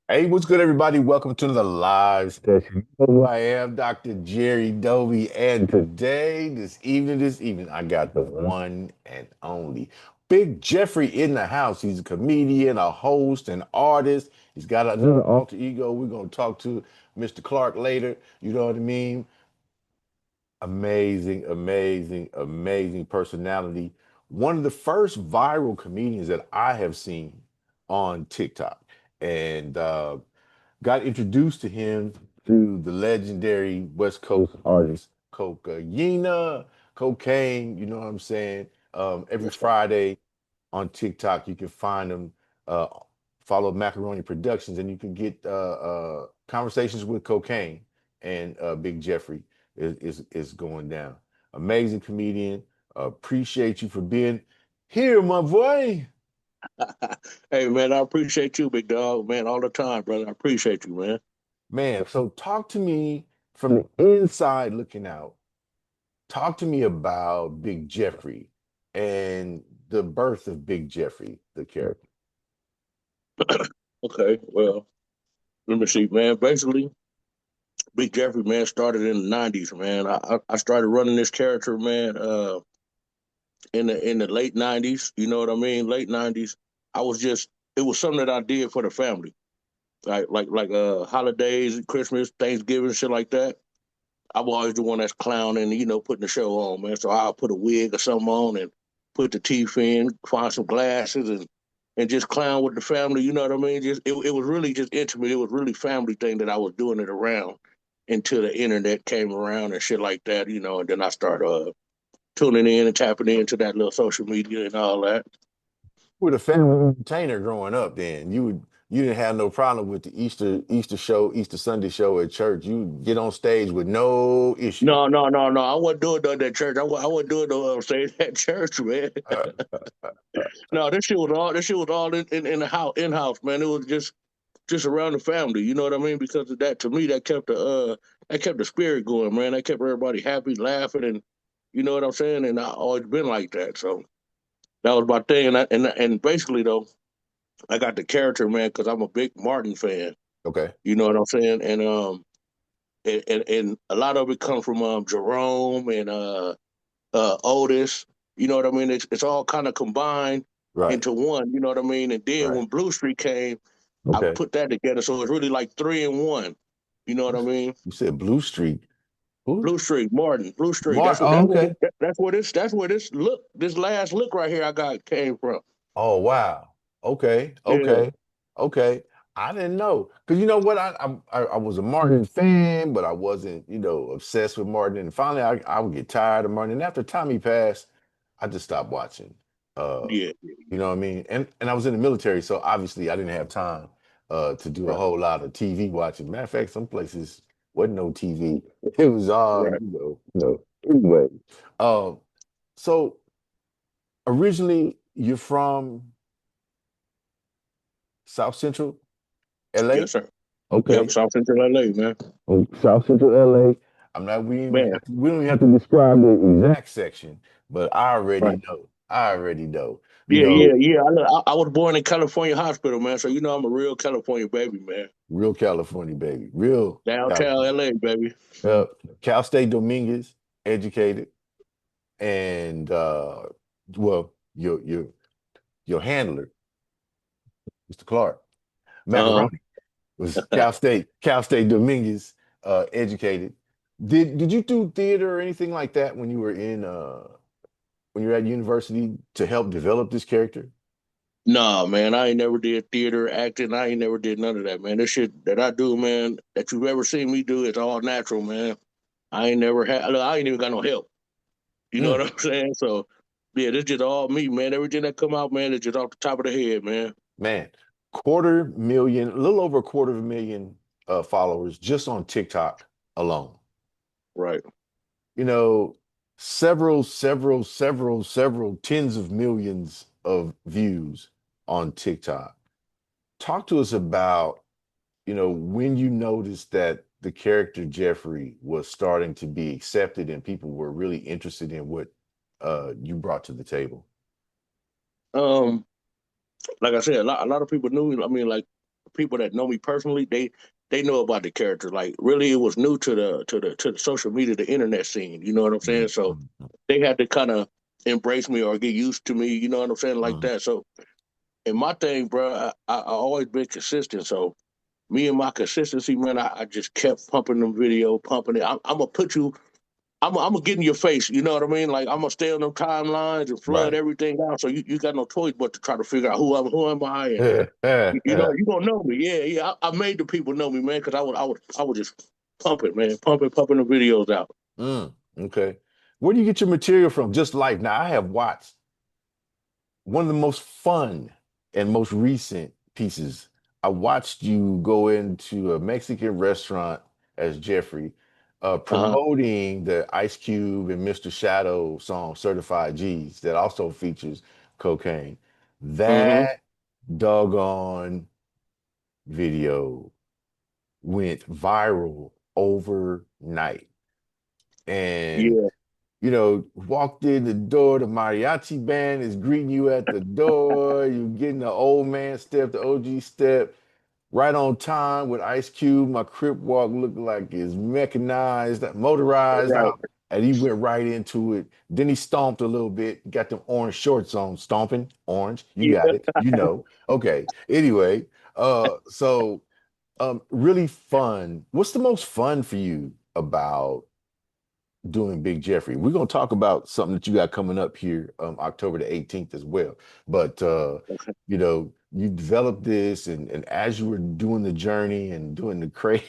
Hey, what's good, everybody? Welcome to the live session. You know who I am, Dr. Jerry Dovey, and today, this evening, I got the one and only Big Jeffrey in the house. He's a comedian, a host, an artist. He's got another alter ego. We're gonna talk to Mr. Clark later. You know what I mean? Amazing, amazing, amazing personality. One of the first viral comedians that I have seen on TikTok. And got introduced to him through the legendary West Coast artist Cocaine, you know what I'm saying? Every That's right. Friday on TikTok, you can find him, uh, follow Macaroni Productions, and you can get conversations with Cocaine and Big Jeffrey is going down. Amazing comedian. Appreciate you for being here, my boy. Hey man, I appreciate you, big dog, man, all the time, brother. I appreciate you, man. Man, so talk to me from the inside looking out. Talk to me about Big Jeffrey and the birth of Big Jeffrey, the character. Okay, well, let me see, man. Basically, Big Jeffrey, man, started in the '90s, man. I started running this character, man, in the late '90s. You know what I mean? Late '90s. I was just it was something that I did for the family, like holidays, Christmas, Thanksgiving, shit like that. I'm always the one that's clowning, putting the show on, man. So I'll put a wig or something on and put the teeth in, find some glasses and just clown with the family. You know what I mean? It was really just intimate. It was really family thing that I was doing it around until the internet came around and shit like that. And then I started tuning in and tapping into that little social media and all that. You were the family entertainer growing up then. You didn't have no problem with the Easter show, Easter Sunday show at church. You get on stage with no issue. No, no, no, no. I wasn't doing that at church. I wasn't doing no saying at church, man. No, this shit was all in the house, in house, man. It was just around the family. You know what I mean? Because of that, to me, that kept the spirit going, man. That kept everybody happy, laughing, and you know what I'm saying. And I always been like that, so that was my thing. And basically though, I got the character, man, because I'm a big Martin fan. Okay. You know what I'm saying? And a lot of it comes from Jerome and Otis. You know what I mean? It's all kind of combined Right. into one. You know what I mean? And then Right. when Blue Street came, I Okay. put that together, so it's really like three in one. You know what I mean? You said Blue Street. Who? Blue Street, Martin, Blue Street. Mark. That's what Oh, that's what okay. that's where this last look right here I got came from. Oh, wow. Okay. Yeah, Okay. Okay. I didn't know because you know what I was a Martin fan, but I wasn't obsessed with Martin. And finally, I would get tired of Martin. And after Tommy passed, I just stopped watching. Uh, yeah, you know what I mean? And I was in the military, so obviously I didn't have time to do a right, whole lot of TV watching. Matter of fact, some places wasn't no TV. It was all right. Anyway, um, so originally you're from South Central LA? Yes, sir. Yep, Okay. South Central LA, man. Oh, South Central LA. I'm not Man, we don't even have to describe the exact section, but I right. already know. I already know. You Yeah, yeah, know, yeah. I was born in California Hospital, man. So I'm a real California baby, man. real California baby. Real Downtown California. LA, baby. Uh, Cal State Dominguez, educated, and well, your handler, Mr. Clark, Uh-huh. Macaroni, was Cal State Dominguez, educated. Did you do theater or anything like that when you were at university to help develop this character? Nah, man, I ain't never did theater, acting. I ain't never did none of that, man. This shit that I do, man, that you've ever seen me do, it's all natural, man. I ain't never had, look, I ain't even got no help. You know Mm, what I'm saying? So, yeah, this just all me, man. Everything that come out, man, is just off the top of the head, man. man, quarter million, a little over a quarter of a million followers just on TikTok alone. Right. You know, several tens of millions of views on TikTok. Talk to us about, when you noticed that the character Jeffrey was starting to be accepted and people were really interested in what you brought to the table. Um, like I said, a lot of people knew. I mean, like people that know me personally, they know about the character. Like really, it was new to the social media, the internet scene. You know what I'm saying? So Mhm. they had to kind of embrace me or get used to me. You know what I'm saying? Like Mhm. that. So and my thing, bro, I always been consistent. So me and my consistency, man, I just kept pumping them video, pumping it. I'm gonna put you. I'm gonna get in your face. You know what I mean? Like I'm gonna stay on them timelines and flood Right. everything out. So you got no choice but to try to figure out who am I, and you gonna know me. Yeah, yeah. I made the people know me, man, because I was just pumping, man, pumping the videos out. Okay. Where do you get your material from? Just Life. Now, I have watched one of the most fun and most recent pieces. I watched you go into a Mexican restaurant as Jeffrey, Uh promoting the Ice Cube and Mr. Shadow song Certified G's that also features cocaine. huh. That doggone video went viral overnight. And Yeah. walked in the door, the mariachi band is greeting you at the door. You're getting the old man step, the OG step, right on time with Ice Cube. My crip walk looked like it's mechanized, motorized Right. out, and he went right into it. Then he stomped a little bit, got them orange shorts on, stomping, orange. You got Yeah. it, you know. Okay. Anyway, really fun. What's the most fun for you about doing Big Jeffrey? We're gonna talk about something that you got coming up here October the 18th as well. But you developed this and as you were doing the journey and doing the crazy,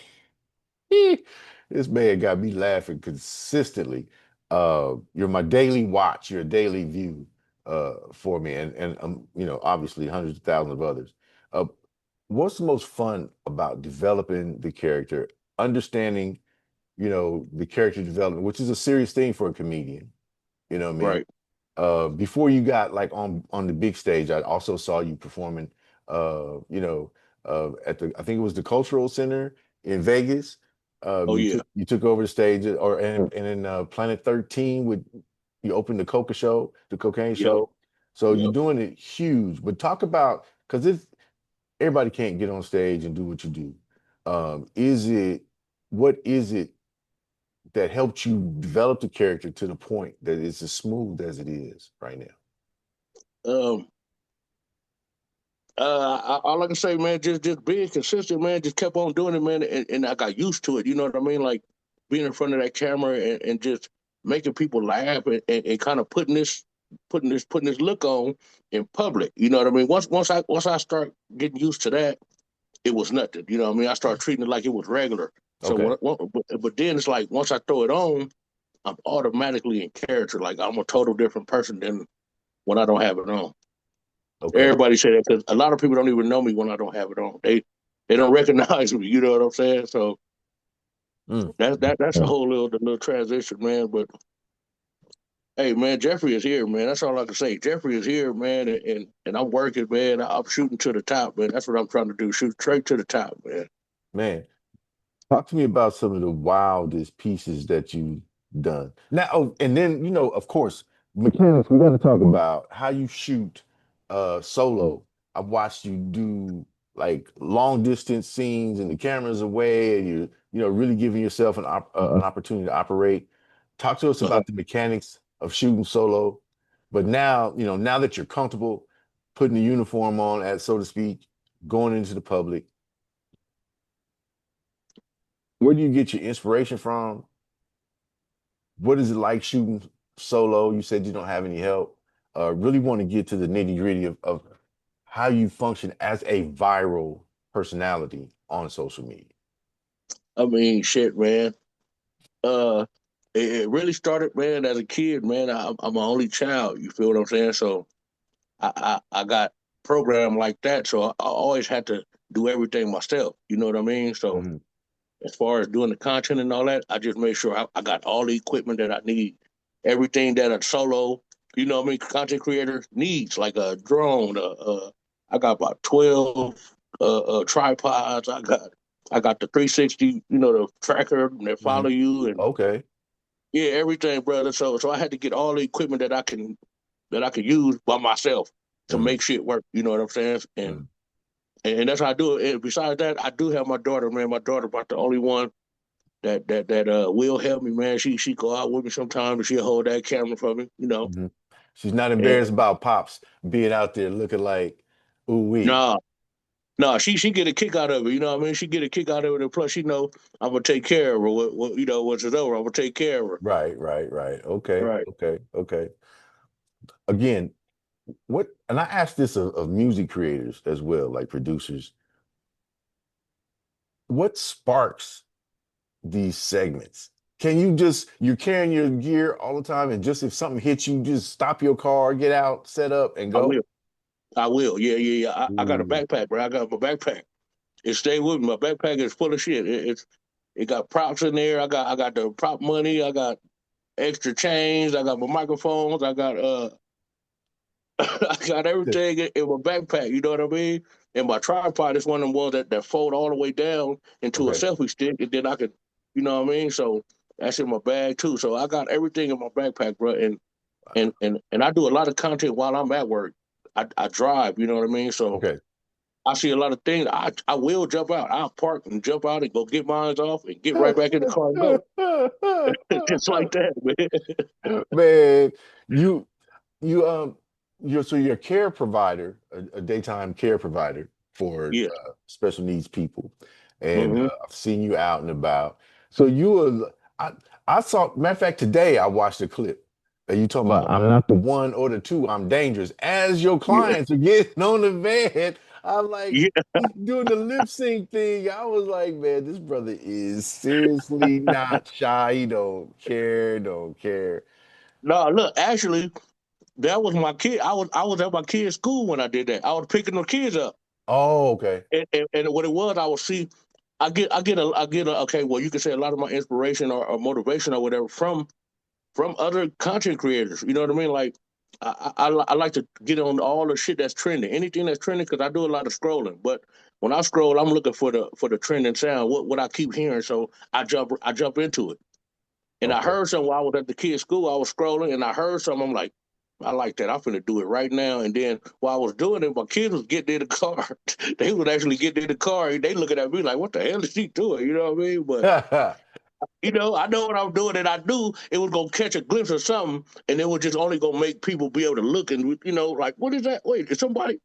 this man got me laughing consistently. You're my daily watch, your daily view for me and obviously hundreds of thousands of others. Uh, what's the most fun about developing the character, understanding the character development, which is a serious thing for a comedian. You know what I mean? Right. Before you got like on the big stage, I also saw you performing, at the I think it was the Cultural Center in Vegas. Oh yeah. You took over the stage, and in Planet 13 with you opened the Coca show, the cocaine Yep. show. So you're Yep. doing it huge. But talk about because it's everybody can't get on stage and do what you do. Is it what is it that helped you develop the character to the point that it's as smooth as it is right now? Um. All I can say, man, just being consistent, man. Just kept on doing it, man, and I got used to it. You know what I mean? Like being in front of that camera and just making people laugh and kind of putting this look on in public. You know what I mean? Once I start getting used to that, it was nothing. You know what I mean? I started treating it like it was regular. So Okay. but then it's like once I throw it on, I'm automatically in character. Like I'm a total different person than when I don't have it on. Okay. Everybody say that because a lot of people don't even know me when I don't have it on. They don't recognize me. You know what I'm saying? So Mm. that's a whole little transition, man. But hey, man, Jeffrey is here, man. That's all I can say. Jeffrey is here, man, and I'm working, man. I'm shooting to the top, man. That's what I'm trying to do. Shoot straight to the top, man. Man, talk to me about some of the wildest pieces that you've done. Now, oh, and then, of course, mechanics, we got to talk about how you shoot solo. I've watched you do like long distance scenes and the camera's away and you're really giving yourself an opportunity to operate. Talk to us Uh-huh. about the mechanics of shooting solo. But now, now that you're comfortable putting the uniform on, as so to speak, going into the public, where do you get your inspiration from? What is it like shooting solo? You said you don't have any help. Really want to get to the nitty gritty of how you function as a viral personality on social media. I mean, shit, man. Uh, it really started, man, as a kid, man. I'm an only child. You feel what I'm saying? So I got programmed like that. So I always had to do everything myself. You know what I mean? So Mhm. as far as doing the content and all that, I just made sure I got all the equipment that I need, everything that a solo, what I mean, content creator needs, like a drone. I got about 12 tripods. I got the 360, the tracker that follow Mhm. you, and Okay. yeah, everything, brother. So I had to get all the equipment that I could use by myself to Mhm. make shit work. You know what I'm saying? And Mhm. and that's how I do it. And besides that, I do have my daughter, man. My daughter about the only one that will help me, man. She go out with me sometimes and she'll hold that camera for me, you know. Mhm. She's not And embarrassed about pops being out there looking like ooh wee. nah, nah, she get a kick out of it, you know what I mean? She get a kick out of it, and plus she know I'm gonna take care of her. What you know, once it's over, I'm gonna take care of her. Right, right, right. Okay, Right. okay, okay. Again, what and I asked this of music creators as well, like producers, what sparks these segments? Can you just you're carrying your gear all the time and just if something hits you, just stop your car, get out, set up and I go? will. I will. Yeah, yeah, yeah. I got a Ooh. backpack, bro. I got my backpack. It stay with me. My backpack is full of shit. It got props in there. I got the prop money. I got extra chains. I got my microphones. I got I got everything in my backpack. You know what I mean? And my tripod is one of them ones that fold all the way down into a Okay. selfie stick, and then I could, you know what I mean? So that's in my bag too. So I got everything in my backpack, bro. And I do a lot of content while I'm at work. I drive. You know what I mean? So Okay. I see a lot of things. I will jump out. I'll park and jump out and go get mine off and get right back in the car and go. Just like that, man. Man, you you you're so you're a care provider, a daytime care provider for Yeah. special needs people, and Hmm. I've seen you out and about. So you were I saw matter of fact today I watched a clip. And you talking about I'm not the one or the two, I'm dangerous. As your Yeah. clients are getting on the van, I'm like Yeah. he's doing the lip sync thing. I was like, man, this brother is seriously not shy. He don't care, don't care. No, look, actually, that was my kid. I was at my kid's school when I did that. I was picking the kids up, Oh, okay. and what it was, I would see. I get a. Okay, well, you can say a lot of my inspiration or motivation or whatever from other content creators. You know what I mean? Like, I like to get on all the shit that's trending, anything that's trending, because I do a lot of scrolling. But when I scroll, I'm looking for the trending sound. What I keep hearing, so I jump into it. And I Okay. heard something while I was at the kids' school. I was scrolling and I heard something. I'm like, I like that. I'm finna do it right now. And then while I was doing it, my kids was getting in the car. They would actually get in the car and they looking at me like, what the hell is he doing? You know what I mean? But I know what I'm doing, and I knew it was gonna catch a glimpse of something, and it was just only gonna make people be able to look and like, what is that? Wait, is somebody?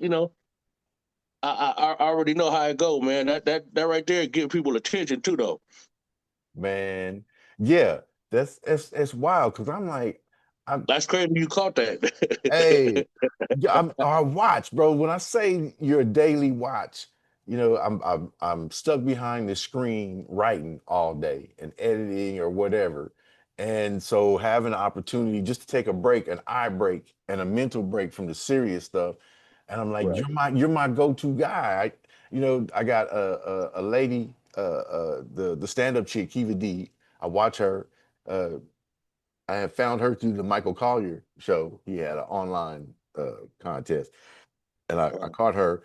I already know how it go, man. That right there give people attention too, though. Man, yeah, that's wild because I'm like, I'm That's crazy you caught hey, that. yeah, I watch, bro. When I say you're a daily watch, I'm stuck behind the screen writing all day and editing or whatever. And so having an opportunity just to take a break, an eye break and a mental break from the serious stuff. And I'm like, Right. you're my go-to guy. I got a lady, the stand-up chick, Kiva D. I watch her. Uh, I have found her through the Michael Collier show. He had an online contest, and I caught her.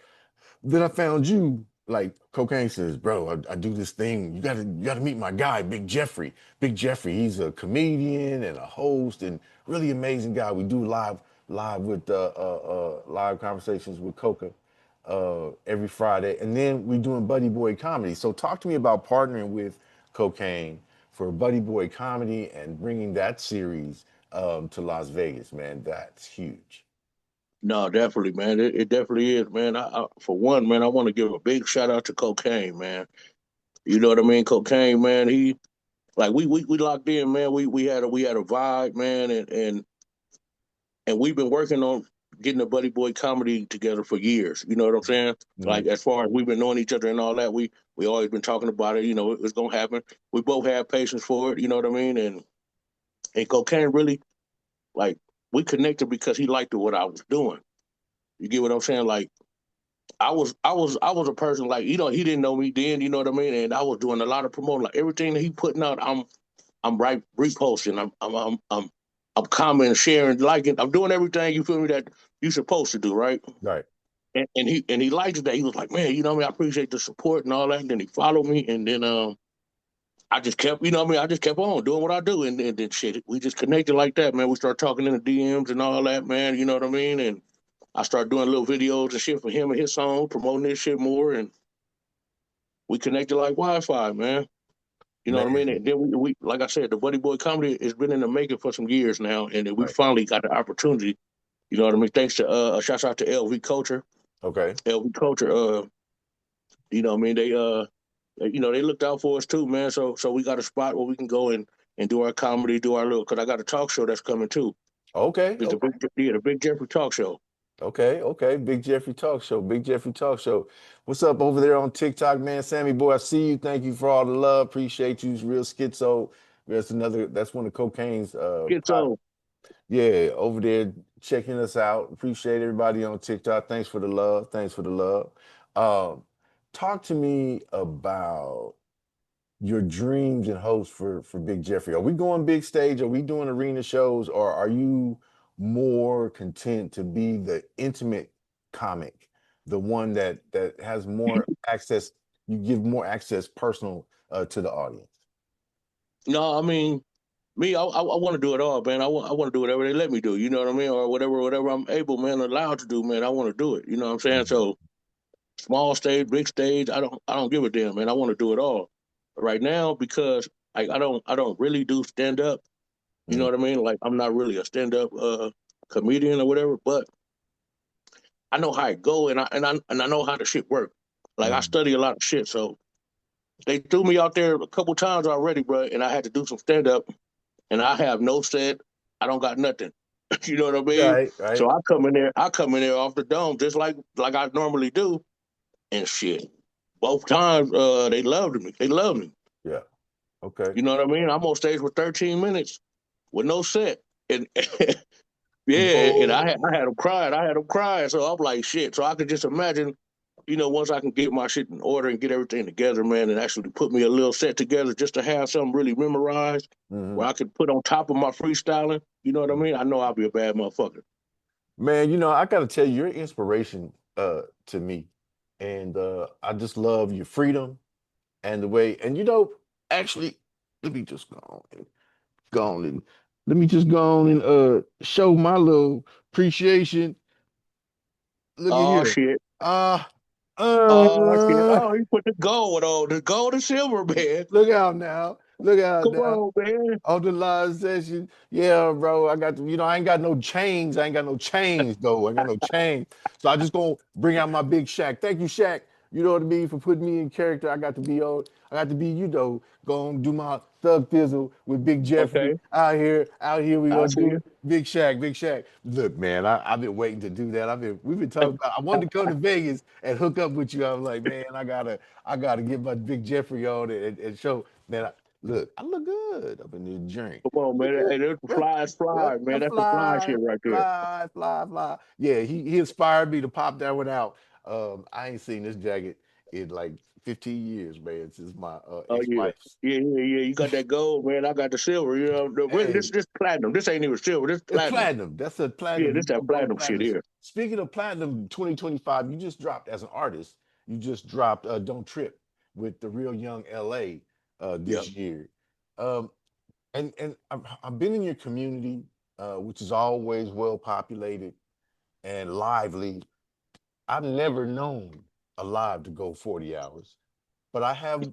Then I found you. Like Cocaine says, bro, I do this thing. You gotta meet my guy, Big Jeffrey. Big Jeffrey, he's a comedian and a host and really amazing guy. We do live with live conversations with Coca every Friday, and then we doing Buddy Boy comedy. So talk to me about partnering with Cocaine for Buddy Boy comedy and bringing that series to Las Vegas, man. That's huge. No, definitely, man. It definitely is, man. For one, man, I want to give a big shout out to Cocaine, man. You know what I mean? Cocaine, man. He like we locked in, man. We had a vibe, man, and we've been working on getting the Buddy Boy comedy together for years. You know what I'm saying? Mhm. Like as far as we've been knowing each other and all that, we always been talking about it. It's gonna happen. We both have patience for it. You know what I mean? And Cocaine really like we connected because he liked what I was doing. You get what I'm saying? Like I was a person like he didn't know me then, you know what I mean, and I was doing a lot of promoting, like everything that he putting out, I'm right reposting, I'm commenting, sharing, liking, I'm doing everything you feel me that you supposed to do, right? Right. And he liked that. He was like, man, you know what I mean, I appreciate the support and all that. And then he followed me, and then I just kept, you know what I mean, I just kept on doing what I do, and then shit, we just connected like that, man. We started talking in the DMs and all that, man. You know what I mean, and I started doing little videos and shit for him and his song, promoting this shit more, and we connected like Wi-Fi, man. You know what I mean? Man, And then we like I said, the Buddy Boy comedy has been in the making for some years now, and then we right. finally got the opportunity. You know what I mean? Thanks to shouts out to LV Culture. Okay. LV Culture, you know what I mean? They looked out for us too, man. So we got a spot where we can go and do our comedy, do our little. Cause I got a talk show that's coming too. Okay. It's Okay. the Big Jeffrey Talk Show. Okay, okay. Big Jeffrey Talk Show. Big Jeffrey Talk Show. What's up over there on TikTok, man? Sammy boy, I see you. Thank you for all the love. Appreciate you. Real schizo. That's one of cocaine's Get so yeah, over there checking us out. Appreciate everybody on TikTok. Thanks for the love. Thanks for the love. Um, talk to me about your dreams and hopes for Big Jeffrey. Are we going big stage? Are we doing arena shows, or are you more content to be the intimate comic, the one that has more access? You give more access personal to the audience. no, I mean me, I want to do it all, man. I want to do whatever they let me do. You know what I mean, or whatever I'm able, man, allowed to do, man. I want to do it. You know what I'm saying? Mhm. So small stage, big stage, I don't give a damn, man. I want to do it all. Right now, because I don't really do stand up. You know Mhm. what I mean? Like I'm not really a stand up comedian or whatever, but I know how it go, and I know how the shit work. Like I Mhm. study a lot of shit, so they threw me out there a couple times already, bro, and I had to do some stand up, and I have no set. I don't got nothing. You know what I mean? Right, right. So I come in there off the dome just like I normally do, and shit. Both times, they loved me. They loved me. Yeah. Okay. You know what I mean? I'm on stage for 13 minutes with no set, and yeah, and I had them crying. I had them crying. So I'm like, shit. So I could just imagine, once I can get my shit in order and get everything together, man, and actually put me a little set together just to have something really memorized Mhm. where I could put on top of my freestyling. You know what I mean? I know I'll be a bad motherfucker. Man, I gotta tell you, you're an inspiration to me. And I just love your freedom and the way, and actually, let me just go on and let me just go on and show my little appreciation. Look at Oh here. shit. Uh Oh shit. uh Oh, he put the gold on, the gold and silver, man. look out now. Look out Come now. on, man. On the live session. Yeah, bro. I ain't got no chains. I ain't got no chains though. I ain't got no chains. So I just gonna bring out my big Shaq. Thank you, Shaq. You know what I mean, for putting me in character. I got to be you though. Gonna do my thug thizzle with Big Jeffrey Okay. out here. Out here we I gonna see do you. it. Big Shaq, Big Shaq. Look, man, I've been waiting to do that. We've been talking about I wanted to come to Vegas and hook up with you. I was like, man, I gotta get my Big Jeffrey on and show. Man, look, I look good up in this drink. Come on, Look man. good. Hey, that's the Yeah, flies yeah, fly, man. yeah, That's the fly fly, shit right there. fly, fly, fly. Yeah, he inspired me to pop that one out. I ain't seen this jacket in like 15 years, man, since my Oh yeah. ex-wife's. Yeah. You got that gold, man. I got the silver. Hey, This platinum. This ain't even silver. This it's platinum. platinum. That's a Yeah, platinum. this You that gonna go platinum shit platinum. here. Speaking of platinum 2025, you just dropped as an artist, you just dropped Don't Trip with the Real Young LA Yeah. this year. Um, and I've been in your community, which is always well populated and lively. I've never known a live to go 40 hours, but I have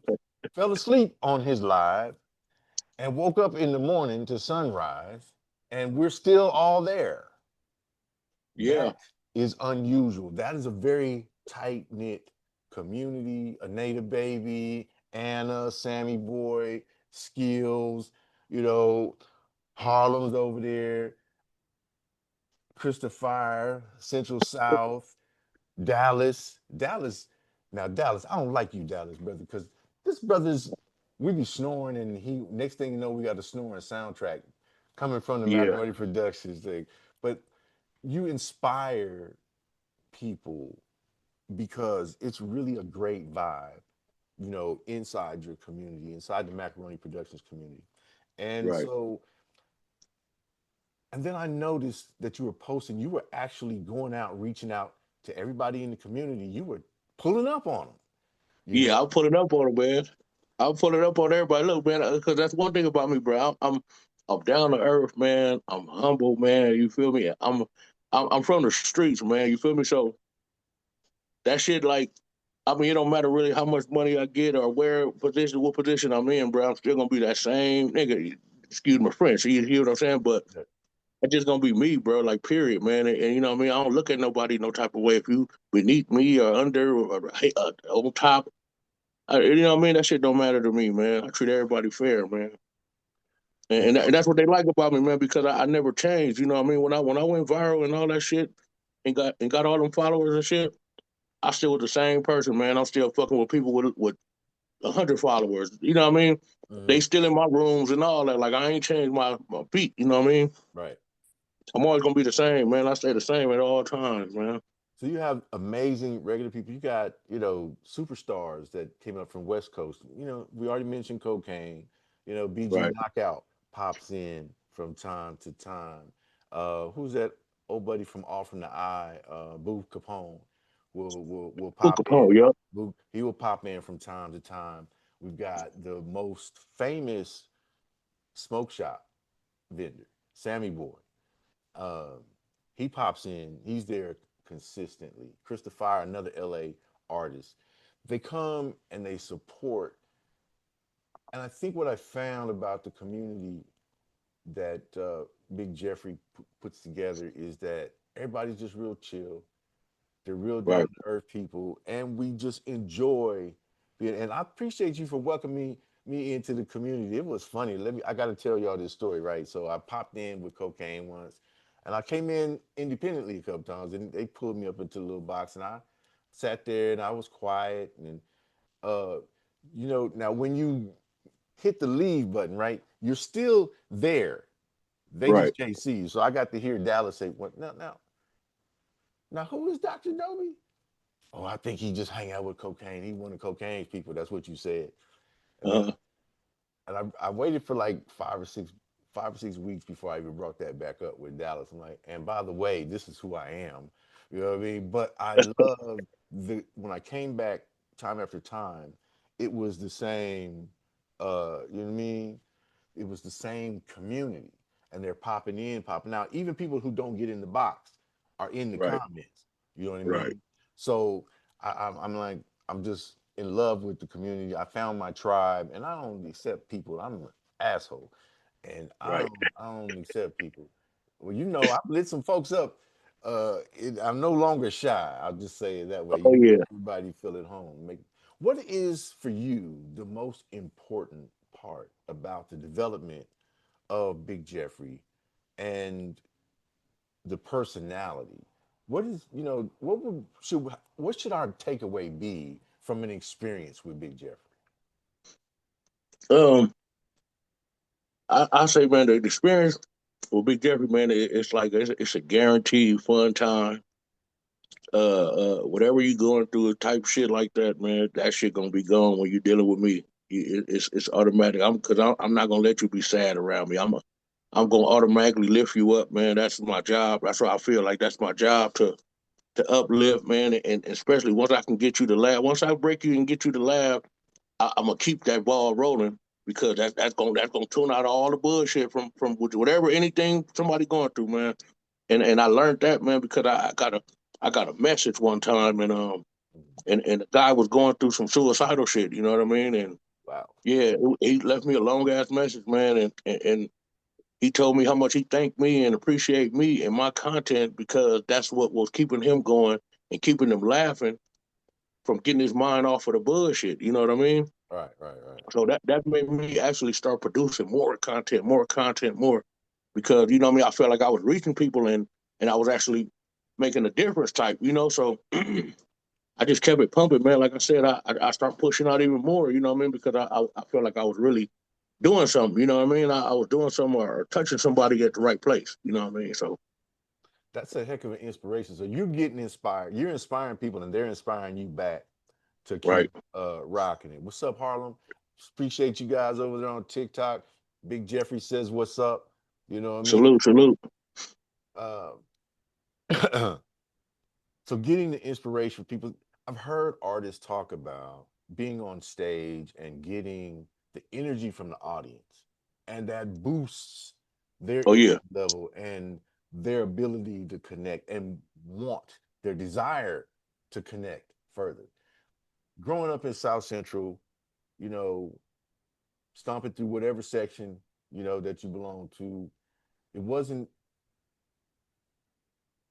fell asleep on his live and woke up in the morning to sunrise, and we're still all there. Yeah. That is unusual. That is a very tight knit community. Anita Baby, Anna, Sammy Boy, Skills, you know, Harlem's over there, Christopher, Central South, Dallas. Now Dallas, I don't like you, Dallas, brother, because this brother's we be snoring, and he next thing you know, we got a snoring soundtrack coming from the Yeah. Macaroni Productions thing. But you inspire people because it's really a great vibe, inside your community, inside the Macaroni Productions community. And Right. so, and then I noticed that you were posting, you were actually going out, reaching out to everybody in the community. You were pulling up on them, you Yeah, I'll know? put it up on it, man. I'll put it up on everybody. Look, man, because that's one thing about me, bro. I'm down to earth, man. I'm humble, man. You feel me? I'm from the streets, man. You feel me? So that shit, like, I mean, it don't matter really how much money I get or what position I'm in, bro. I'm still gonna be that same nigga. Excuse my French. You hear what I'm saying? But Yeah. it's just gonna be me, bro. Like, period, man. And you know what I mean? I don't look at nobody no type of way. If you beneath me or under or on top, you know what I mean? That shit don't matter to me, man. I treat everybody fair, man. You And know, that's what they like about me, man, because I never changed. You know what I mean? When I went viral and all that shit and got all them followers and shit, I still was the same person, man. I'm still fucking with people with 100 followers. You know what I mean? They mhm, still in my rooms and all that. Like, I ain't changed my beat. You know what I mean? right. I'm always gonna be the same, man. I stay the same at all times, man. So you have amazing regular people. You got, superstars that came up from West Coast. We already mentioned Cocaine. BG Right. Knockout pops in from time to time. Who's that old buddy from Off from the Eye? Boo Capone will Book pop in. Capone, yup. He will pop in from time to time. We've got the most famous smoke shop vendor, Sammy Boy. Um, he pops in. He's there consistently. Christopher, another LA artist. They come and they support. And I think what I found about the community that Big Jeffrey puts together is that everybody's just real chill. They're real down Right. to earth people, and we just enjoy being. And I appreciate you for welcoming me into the community. It was funny. I got to tell y'all this story, right? So I popped in with Cocaine once, and I came in independently a couple times, and they pulled me up into a little box, and I sat there and I was quiet, and uh, now when you hit the leave button, right, you're still there. They Right. just can't see you. So I got to hear Dallas say, "What now? Who is Dr. Dobie?" Oh, I think he just hang out with cocaine. He one of cocaine's people. That's what you said. And then Uh, I waited for like 5 or 6 weeks before I even brought that back up with Dallas. I'm like, and by the way, this is who I am. You know what I mean? But I love the when I came back time after time, it was the same you know what I mean? It was the same community. And they're popping in, popping out. Even people who don't get in the box are in the right. comments. You know what I Right. mean? So I'm like, I'm just in love with the community. I found my tribe, and I don't accept people. I'm an asshole, and Right. I don't accept people. Well, I've lit some folks up. I'm no longer shy. I'll just say it that way. Oh You make yeah. everybody feel at home. What is for you the most important part about the development of Big Jeffrey and the personality? What should our takeaway be from an experience with Big Jeffrey? Um, I say, man, the experience with Big Jeffrey, man, it's like it's a guaranteed fun time. Whatever you going through, type shit like that, man, that shit gonna be gone when you dealing with me. It's automatic. I'm not gonna let you be sad around me. I'm gonna automatically lift you up, man. That's my job. That's what I feel like. That's my job to uplift, man, and especially once I can get you to laugh. Once I break you and get you to laugh, I'm gonna keep that ball rolling because that's gonna tune out all the bullshit from whatever anything somebody going through, man. And I learned that, man, because I got a message one time, and the guy was going through some suicidal shit. You know what I mean? And Wow. yeah, he left me a long ass message, man, and he told me how much he thanked me and appreciate me and my content because that's what was keeping him going and keeping him laughing from getting his mind off of the bullshit. You know what I mean? Right, right, right. So that made me actually start producing more content, more because you know what I mean. I felt like I was reaching people and I was actually making a difference type. So I just kept it pumping, man. Like I said, I start pushing out even more. You know what I mean? Because I felt like I was really doing something. You know what I mean? I was doing something or touching somebody at the right place. You know what I mean? So That's a heck of an inspiration. So you're getting inspired. You're inspiring people, and they're inspiring you back to right. keep rocking it. What's up, Harlem? Appreciate you guys over there on TikTok. Big Jeffrey says, "What's up?" You know what I mean? Salute, salute. Uh, so getting the inspiration from people. I've heard artists talk about being on stage and getting the energy from the audience, and that boosts their Oh energy yeah. level, and their ability to connect and want their desire to connect further. Growing up in South Central, you know, stomping through whatever section, that you belong to, it wasn't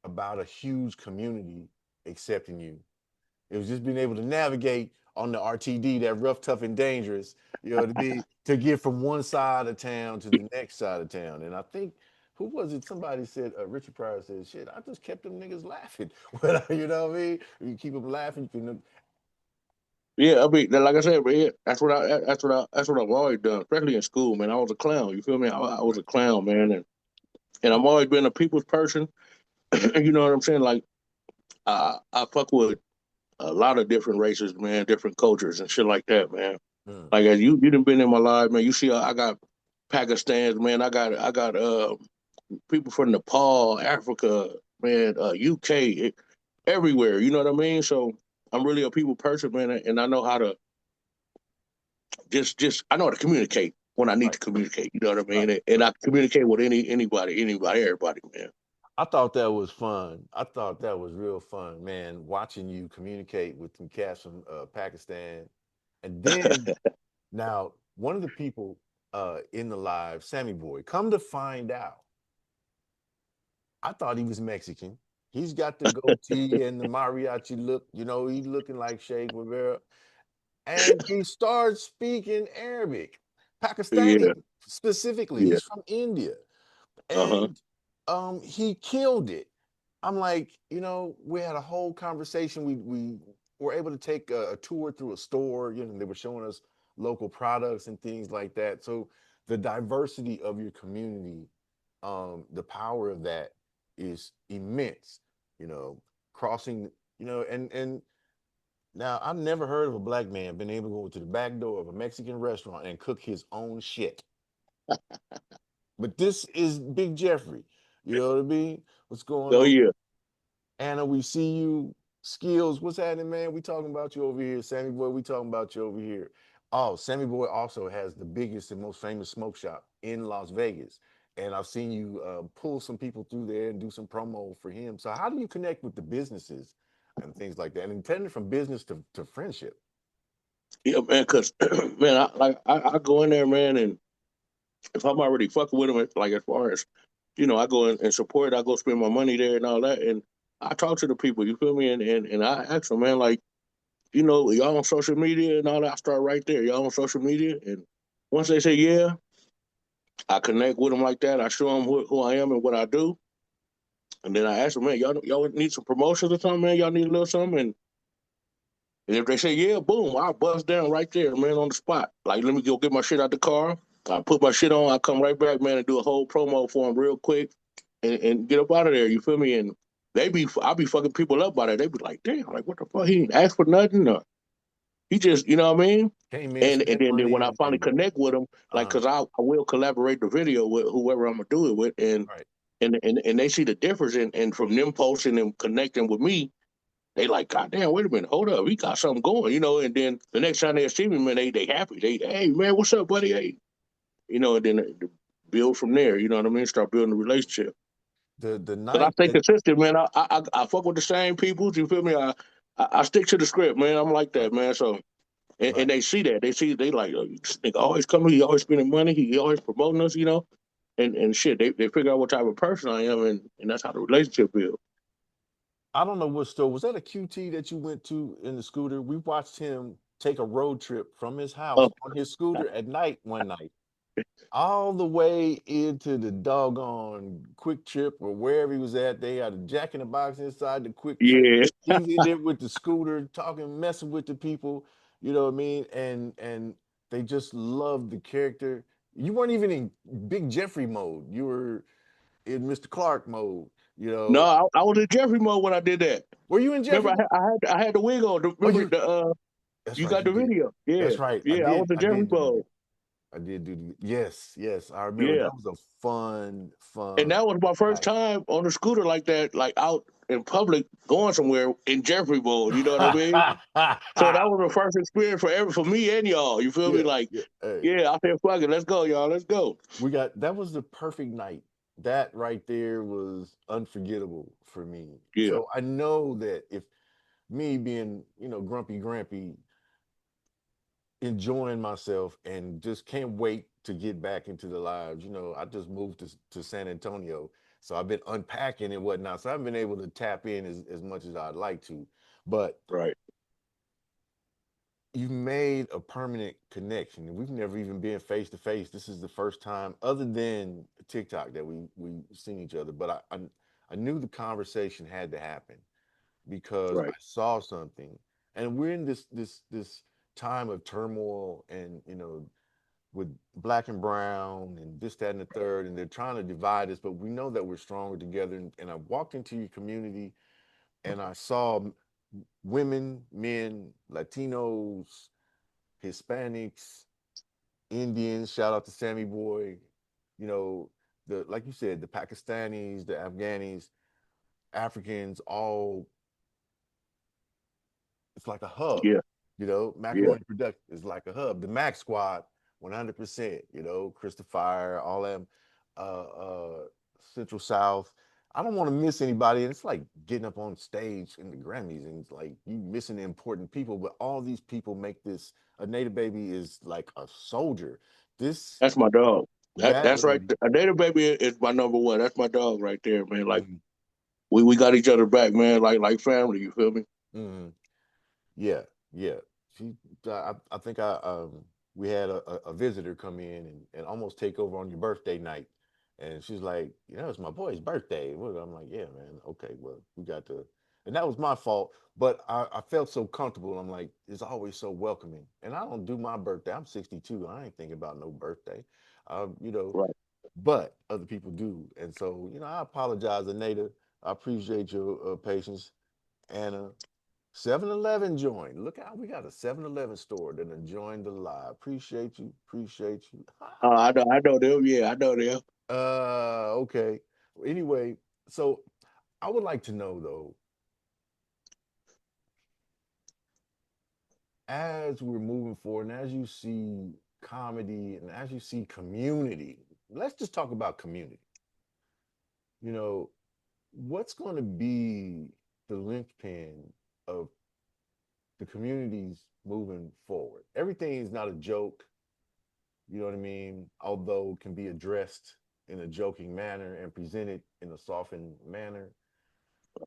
about a huge community accepting you. It was just being able to navigate on the RTD, that rough, tough, and dangerous, to get from one side of town to the next side of town. And I think, who was it? Somebody said, Richard Pryor said, shit, I just kept them niggas laughing. You know what I mean? You keep them laughing. Yeah, I mean, like I said, man, that's what I've always done, especially in school, man. I was a clown. You feel me? I was Right. a clown, man, and I've always been a people's person. You know what I'm saying? Like, I fuck with a lot of different races, man, different cultures and shit like that, man. Mm. Like, as you done been in my life, man. You see, I got Pakistans, man. I got people from Nepal, Africa, man, UK, everywhere. You know what I mean? So I'm really a people person, man, and I know how to just I know how to communicate when I need Right. to communicate. You know what I Right. mean? And Right. I communicate with anybody, everybody, man. I thought that was fun. I thought that was real fun, man. Watching you communicate with some cats from Pakistan, and then now one of the people in the live, Sammy Boy, come to find out, I thought he was Mexican. He's got the goatee and the mariachi look. He's looking like Sheikh Rivera, and he starts speaking Arabic, Yeah, Pakistani specifically. yeah, He's from India, uh-huh. and he killed it. I'm like, we had a whole conversation. We were able to take a tour through a store. They were showing us local products and things like that. So the diversity of your community, the power of that is immense. You know, crossing, and now I've never heard of a black man being able to go to the back door of a Mexican restaurant and cook his own shit. But this is Big Jeffrey. You know what I mean? What's going Oh on? yeah. Anna, we see you. Skills, what's happening, man? We talking about you over here. Sammy Boy, we talking about you over here. Oh, Sammy Boy also has the biggest and most famous smoke shop in Las Vegas. And I've seen you pull some people through there and do some promo for him. So how do you connect with the businesses and things like that? And turn it from business to friendship. Yeah, man, cause man, I go in there, man, and if I'm already fucking with them, like as far as I go in and support, I go spend my money there and all that, and I talk to the people, you feel me, and I ask them, man, like, y'all on social media and all that. I start right there, y'all on social media, and once they say yeah, I connect with them like that. I show them who I am and what I do, and then I ask them, man, y'all need some promotions or something, man, y'all need a little something, and if they say yeah, boom, I bust down right there, man, on the spot. Like, let me go get my shit out the car. I put my shit on. I come right back, man, and do a whole promo for them real quick, and get up out of there. You feel me? And I be fucking people up by that. They be like, damn, like what the fuck? He didn't ask for nothing. Or he just, you know what I mean? Came in, And spent then money, when I finally and connect with them, like, uh, cause I will collaborate the video with whoever I'm gonna do it with, and right. and they see the difference, and from them posting and connecting with me, they like, God damn, wait a minute, hold up, we got something going, and then the next time they see me, man, they happy. Hey man, what's up, buddy? Hey, and then build from there. You know what I mean? Start building a relationship. The But I night stay that consistent, man. I fuck with the same people. You feel me? I stick to the script, man. I'm like right, that, man. So and right. they see that. They like, oh, this nigga always coming. He always spending money. He always promoting us. And shit. They figure out what type of person I am, and that's how the relationship builds. I don't know what store was that, a QT that you went to in the scooter. We watched him take a road trip from his house Oh, on his scooter at night one night, all the way into the doggone Quick Trip or wherever he was at. They had a Jack in the Box inside the Quick Trip. yeah. He's in there with the scooter, talking, messing with the people. You know what I mean? And they just loved the character. You weren't even in Big Jeffrey mode. You were in Mr. Clark mode. You No, know, I was in Jeffrey mode when I did that. were you in Remember, Jeffrey mode? I had the wig on. Oh, Remember you. the That's you right. got You the did. video. Yeah, That's right. I yeah. I was did. in I Jeffrey did do the mode. video. I did do the. Yes, yes. I remember. Yeah. That was a fun, And fun that was my first night. time on a scooter like that, like out in public, going somewhere in Jeffrey mode. You know what I mean? So that was the first experience for me and y'all. You feel me? Yeah, Like, yeah. Hey, yeah, I said, fuck it, let's go, y'all, let's go. that was the perfect night. that right there was unforgettable for me. Yeah, So I know that if me being, grumpy grampy, enjoying myself and just can't wait to get back into the lives. I just moved to San Antonio. So I've been unpacking and whatnot. So I haven't been able to tap in as much as I'd like to. But right. you've made a permanent connection. And we've never even been face to face. This is the first time, other than TikTok, that we seen each other. But I knew the conversation had to happen because I Right. saw something. And we're in this time of turmoil and with black and brown and this, that, and the third, and they're trying to divide us, but we know that we're stronger together. And I walked into your community and I saw women, men, Latinos, Hispanics, Indians. Shout out to Sammy Boy. You know, the like you said, the Pakistanis, the Afghanis, Africans, all it's like a hub. Yeah, yeah. Macaroni production is like a hub. The Mac Squad, 100%. Christopher, all them, Central South. I don't want to miss anybody. And it's like getting up on stage in the Grammys and it's like you missing the important people, but all these people make this. A Native Baby is like a soldier. This That's my dog. that That's right. lady. A Native Baby is my number one. That's my dog right there, man. Like Mhm, we got each other back, man. Like family. You feel me? mhm. Yeah, yeah. She, I think we had a visitor come in and almost take over on your birthday night, and she's like, it's my boy's birthday. Well, I'm like, yeah, man. Okay, well, we got to, and that was my fault. But I felt so comfortable. I'm like, it's always so welcoming, and I don't do my birthday. I'm 62. I ain't thinking about no birthday, um, you know. Right. But other people do, and so I apologize, Anita. I appreciate your patience, Anna. 7-Eleven joined. Look out, we got a 7-Eleven store that joined the live. Appreciate you. Appreciate you. I know them. Yeah, I know them. Okay. Anyway, so I would like to know though, as we're moving forward and as you see comedy and as you see community, let's just talk about community. You know, what's going to be the linchpin of the communities moving forward? Everything is not a joke. You know what I mean? Although it can be addressed in a joking manner and presented in a softened manner.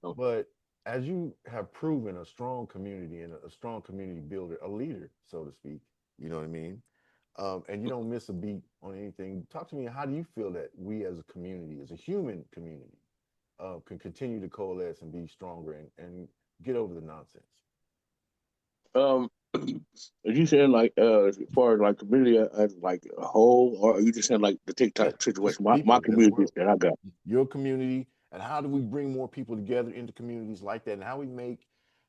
But as you have proven a strong community and a strong community builder, a leader, so to speak, you know what I mean? And you don't miss a beat on anything. Talk to me, how do you feel that we as a community, as a human community, can continue to coalesce and be stronger and get over the nonsense? Um, are you saying like as far as like community as like a whole, or are you just saying like the Yeah, TikTok just situation? My people as community well. that I got. Your community, and how do we bring more people together into communities like that, and how we make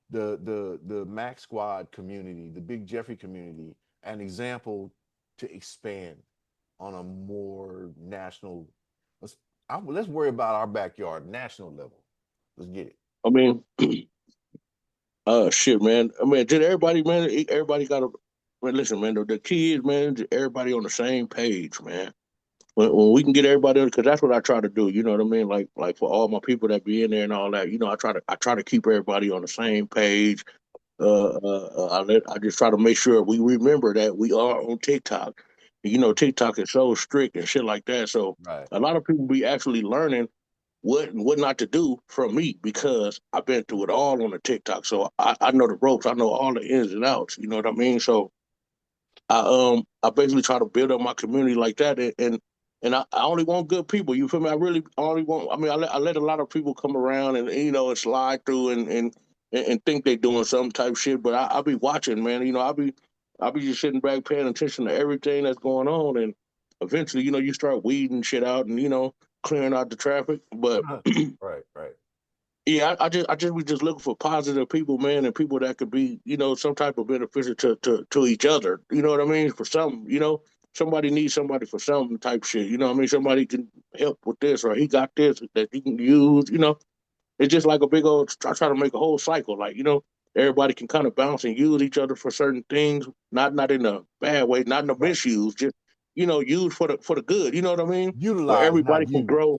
the Mac Squad community, the Big Jeffrey community, an example to expand on a more national. Let's let's worry about our backyard, national level. Let's get it. I mean, shit, man. I mean, did everybody, man? Everybody got to. Man, listen, man. The key is, man, everybody on the same page, man. When we can get everybody, because that's what I try to do. You know what I mean? Like for all my people that be in there and all that. I try to keep everybody on the same page. I just try to make sure we remember that we are on TikTok. TikTok is so strict and shit like that. So Right. a lot of people be actually learning what and what not to do from me because I've been through it all on the TikTok. So I know the ropes. I know all the ins and outs. You know what I mean? So I basically try to build up my community like that, and I only want good people. You feel me? I only want. I mean, I let a lot of people come around and and slide through and think they doing some type shit, but I be watching, man. I be just sitting back paying attention to everything that's going on, and eventually, you start weeding shit out and clearing out the traffic. But Right. Right. yeah, I just we just looking for positive people, man, and people that could be, some type of beneficial to each other. You know what I mean? For some, somebody needs somebody for some type shit. You know what I mean? Somebody can help with this, or he got this that he can use. It's just like a big old. I try to make a whole cycle, like everybody can kind of bounce and use each other for certain things, not in a bad way, not in a Right. misuse, just use for the good. You know what I mean? Where Utilize, everybody not can use. grow.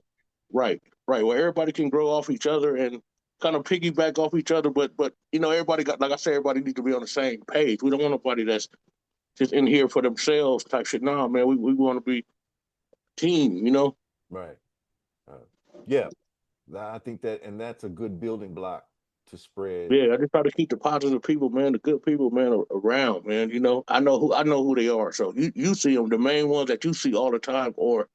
Right, right. Where everybody can grow off each other and kind of piggyback off each other, but everybody got, like I said, everybody needs to be on the same page. We don't want nobody that's just in here for themselves type shit. Nah, man, we want to be team. Right. Uh, yeah, I think that, and that's a good building block to spread. Yeah, I just try to keep the positive people, man, the good people, man, around, man. I know who they are. So you see them, the main ones that you see all the time, or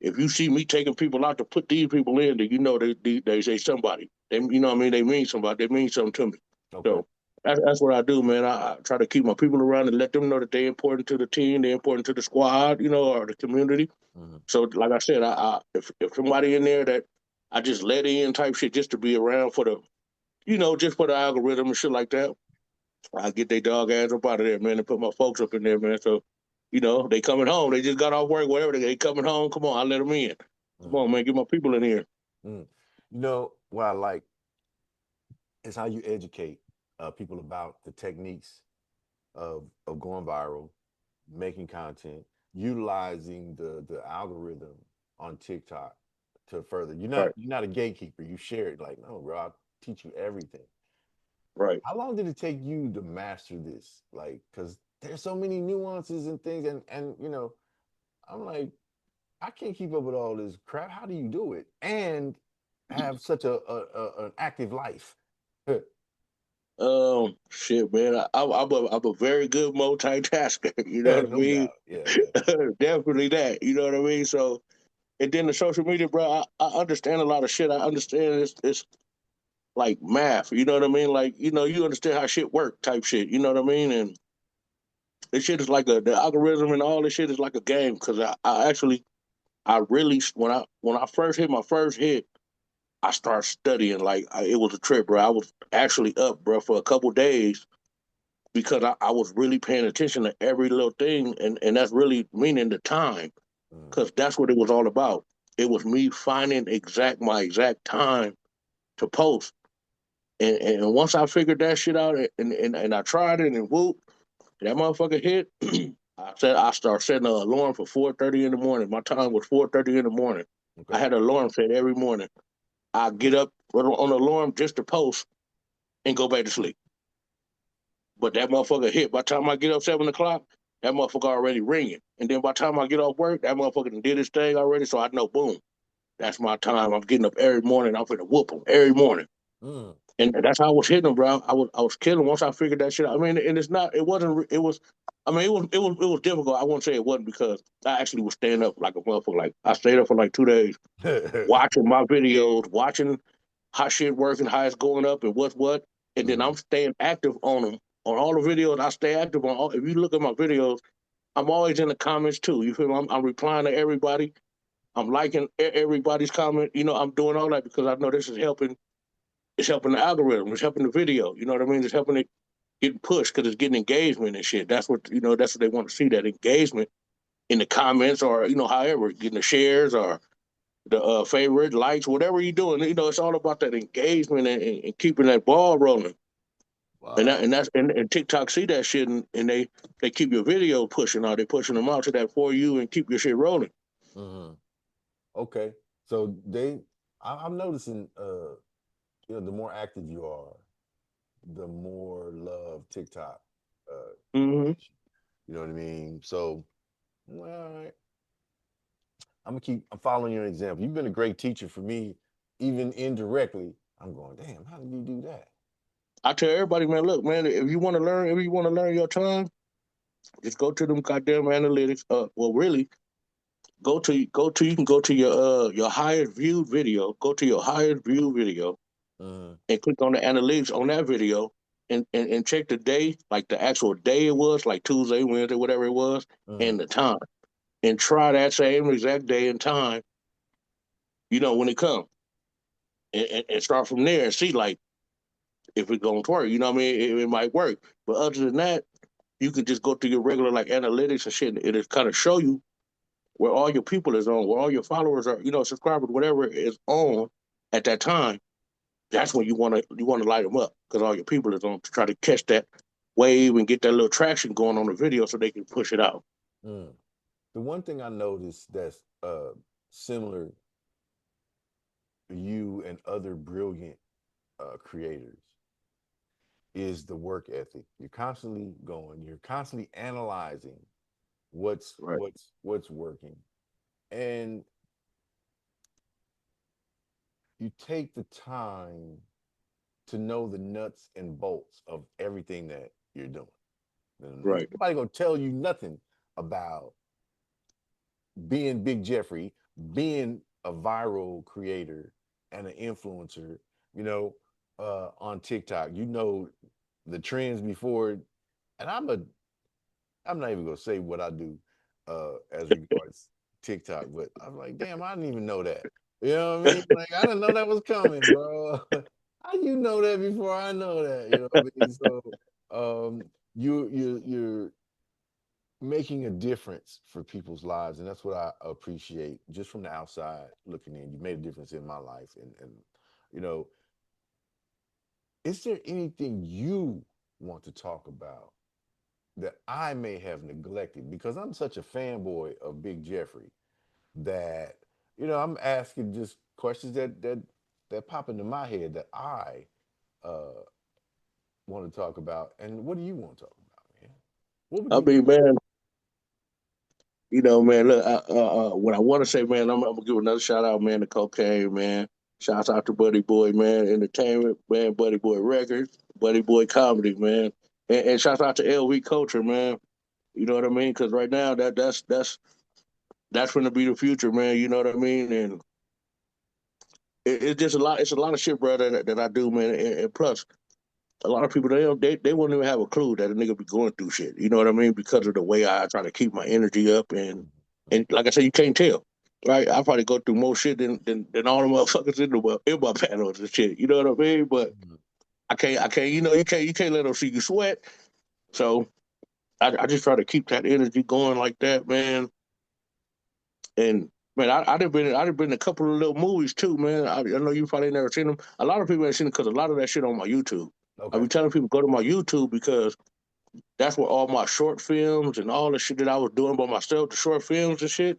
if you see me taking people out to put these people in, then they say somebody. You know what I mean? They mean somebody. They mean something to me. Okay. So that's what I do, man. I try to keep my people around and let them know that they're important to the team, they're important to the squad, or the community. Mhm. So, like I said, if somebody in there that I just let in type shit just to be around for just for the algorithm and shit like that, I get their dog ass up out of there, man, and put my folks up in there, man. So, they coming home. They just got off work, whatever. They coming home. Come on, I let them in. Come Mhm. on, man, get my people in here. Mm. What I like is how you educate people about the techniques of going viral, making content, utilizing the algorithm on TikTok to further. Right, You're not a gatekeeper. You share it like, no, bro, I'll teach you everything. right. How long did it take you to master this? Like, because there's so many nuances and things, and I'm like, I can't keep up with all this crap. How do you do it and have such an active life? Shit, man. I'm a very good multitasker. You know what I No mean? doubt. Yeah, yeah. Definitely that. You know what I mean? So, and then the social media, bro. I understand a lot of shit. I understand it's like math. You know what I mean? Like you understand how shit work type shit. You know what I mean? And this shit is like the algorithm and all this shit is like a game because I really when I first hit my first hit, I started studying like it was a trip, bro. I was actually up, bro, for a couple days because I was really paying attention to every little thing, and that's really meaning the time Mm, because that's what it was all about. It was me finding my exact time to post, and once I figured that shit out, and I tried it, and whoop, that motherfucker hit. I started setting an alarm for 4:30 in the morning. My time was 4:30 in the morning. I okay. had an alarm set every morning. I get up on the alarm just to post and go back to sleep. But that motherfucker hit. By the time I get up 7 o'clock, that motherfucker already ringing. And then by the time I get off work, that motherfucker done did his thing already. So I know, boom, that's my time. I'm getting up every morning. I'm finna whoop him every morning. Mm, And that's how I was hitting him, bro. I was killing once I figured that shit out. I mean, and it's not. It wasn't. It was. I mean, it was difficult. I won't say it wasn't because I actually was staying up like a motherfucker. Like I stayed up for like 2 days watching my videos, watching how shit working, how it's going up, and what's what. And then I'm mhm, staying active on them. On all the videos, I stay active on. If you look at my videos, I'm always in the comments too. You feel me? I'm replying to everybody. I'm liking everybody's comment. I'm doing all that because I know this is helping. It's helping the algorithm. It's helping the video. You know what I mean? It's helping it get pushed because it's getting engagement and shit. That's what That's what they want to see. That engagement in the comments, or however, getting the shares or the favorite likes, whatever you're doing. It's all about that engagement and keeping that ball rolling. And wow. that and that's and TikTok see that shit and they keep your video pushing out. They pushing them out to that for you and keep your shit rolling. Mhm. Okay. So I'm noticing, the more active you are, the more love TikTok Hmm. gives you. You know what I mean? So, well, all right. I'm following your example. You've been a great teacher for me, even indirectly. I'm going, damn, how did you do that? I tell everybody, man, look, man, if you want to learn your time, just go to them goddamn analytics. Well, really, you can go to your highest viewed video. Go to your highest viewed video Mhm, and click on the analytics on that video and check the day, like the actual day it was, like Tuesday, Wednesday, whatever it was, mhm, and the time. And try that same exact day and time, when it comes. And start from there and see like if it's gonna work. You know what I mean? It might work. But other than that, you could just go to your regular like analytics and shit, and it'll kind of show you where all your people is on, where all your followers are, subscribers, whatever is on at that time. That's when you want to light them up because all your people is on to try to catch that wave and get that little traction going on the video so they can push it out. mm. The one thing I noticed that's similar you and other brilliant creators is the work ethic. You're constantly going. You're constantly analyzing Right. what's working, and you take the time to know the nuts and bolts of everything that you're doing. Right. Nobody gonna tell you nothing about being Big Jeffrey, being a viral creator and an influencer, you know, on TikTok. You know the trends before, and I'm not even gonna say what I do as regards TikTok, but I'm like, damn, I didn't even know that. You know what I mean? Like I didn't know that was coming, bro. How you know that before I know that? You know what I mean? So you're making a difference for people's lives, and that's what I appreciate just from the outside looking in. You made a difference in my life, and you know, is there anything you want to talk about that I may have neglected because I'm such a fanboy of Big Jeffrey that I'm asking just questions that pop into my head that I uh, want to talk about. And what do you want to talk about, man? What would I you? mean, man, man, look, what I want to say, man, I'm gonna give another shout out, man, to Cocaine, man. Shouts out to Buddy Boy, man, Entertainment, man, Buddy Boy Records, Buddy Boy Comedy, man, and shouts out to LV Culture, man. You know what I mean? Because right now, that's going to be the future, man. You know what I mean? And it's just a lot. It's a lot of shit, brother, that I do, man. And plus, a lot of people they won't even have a clue that a nigga be going through shit. You know what I mean? Because of the way I try to keep my energy up, and like I said, you can't tell. Right, I probably go through more shit than all the motherfuckers in my panels and shit. You know what I mean? But I can't. You can't let them see you sweat. So I just try to keep that energy going like that, man. And man, I done been in a couple of little movies too, man. I know you probably never seen them. A lot of people ain't seen it because a lot of that shit on my YouTube. I Okay. be telling people go to my YouTube because that's where all my short films and all the shit that I was doing by myself, the short films and shit,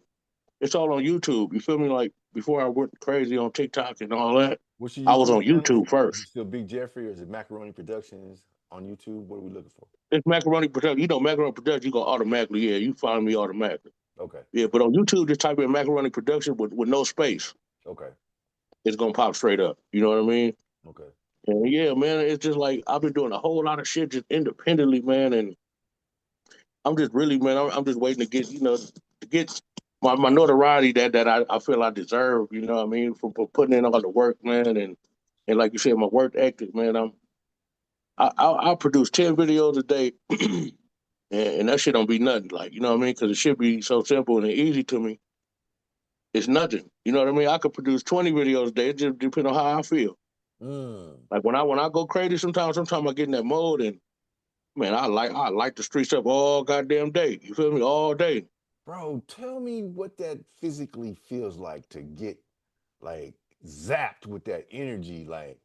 it's all on YouTube. You feel me? Like before I went crazy on TikTok and all that, What's your I was YouTube on channel? YouTube Is it first. still Big Jeffrey or is it Macaroni Productions on YouTube? What are we looking for? It's Macaroni Production. You know, Macaroni Production, you go automatically, yeah, you find me automatically. Okay. Yeah, but on YouTube, just type in Macaroni Production with no space. Okay. It's gonna pop straight up. You know what I mean? Okay. And yeah, man, it's just like I've been doing a whole lot of shit just independently, man. And I'm just really, man, I'm just waiting to get, to get my notoriety that I feel I deserve. You know what I mean? For putting in all the work, man. And like you said, my work ethic, man. I'll produce 10 videos a day, and that shit don't be nothing. Like you know what I mean? Because it should be so simple and easy to me. It's nothing. You know what I mean? I could produce 20 videos a day. It just depends on how I feel. Mm. Like when I go crazy, sometimes I get in that mode and man, I light the streets up all goddamn day. You feel me? All day. Bro, tell me what that physically feels like to get like zapped with that energy. Like,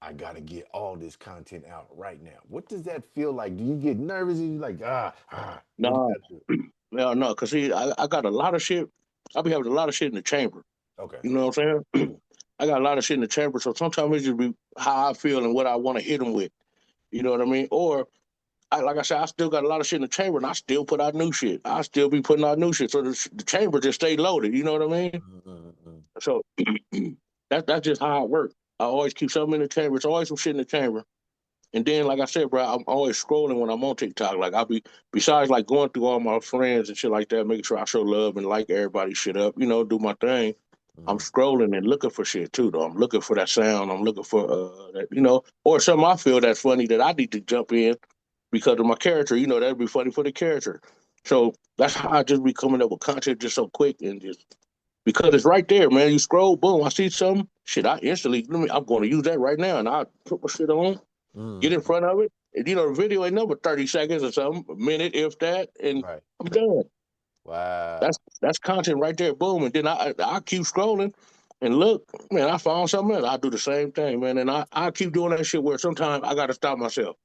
I gotta get all this content out right now. What does that feel like? Do you get nervous? And you like, what do you No, gotta do? no. Cause see, I got a lot of shit. I be having a lot of shit in the chamber. Okay. You know what I'm saying? I got a lot of shit in the chamber. So sometimes it just be how I feel and what I want to hit them with. You know what I mean? Or like I said, I still got a lot of shit in the chamber, and I still put out new shit. I still be putting out new shit, so the chamber just stay loaded. You know what I mean? Mm-mm-mm. So that's just how I work. I always keep something in the chamber. It's always some shit in the chamber. And then, like I said, bro, I'm always scrolling when I'm on TikTok. Like I be, besides like going through all my friends and shit like that, making sure I show love and like everybody's shit up, do my thing. I'm Mm. scrolling and looking for shit too, though. I'm looking for that sound. I'm looking for that, or something I feel that's funny that I need to jump in because of my character. That'd be funny for the character. So that's how I just be coming up with content just so quick and just because it's right there, man. You scroll, boom, I see something, shit. I instantly, I'm going to use that right now, and I put my shit on, get in Mm. front of it. And, the video ain't number 30 seconds or something, a minute if that, and Right. I'm done. That's Wow. that's content right there, boom. And then I keep scrolling and look, man, I found something else. I do the same thing, man, and I keep doing that shit where sometimes I got to stop myself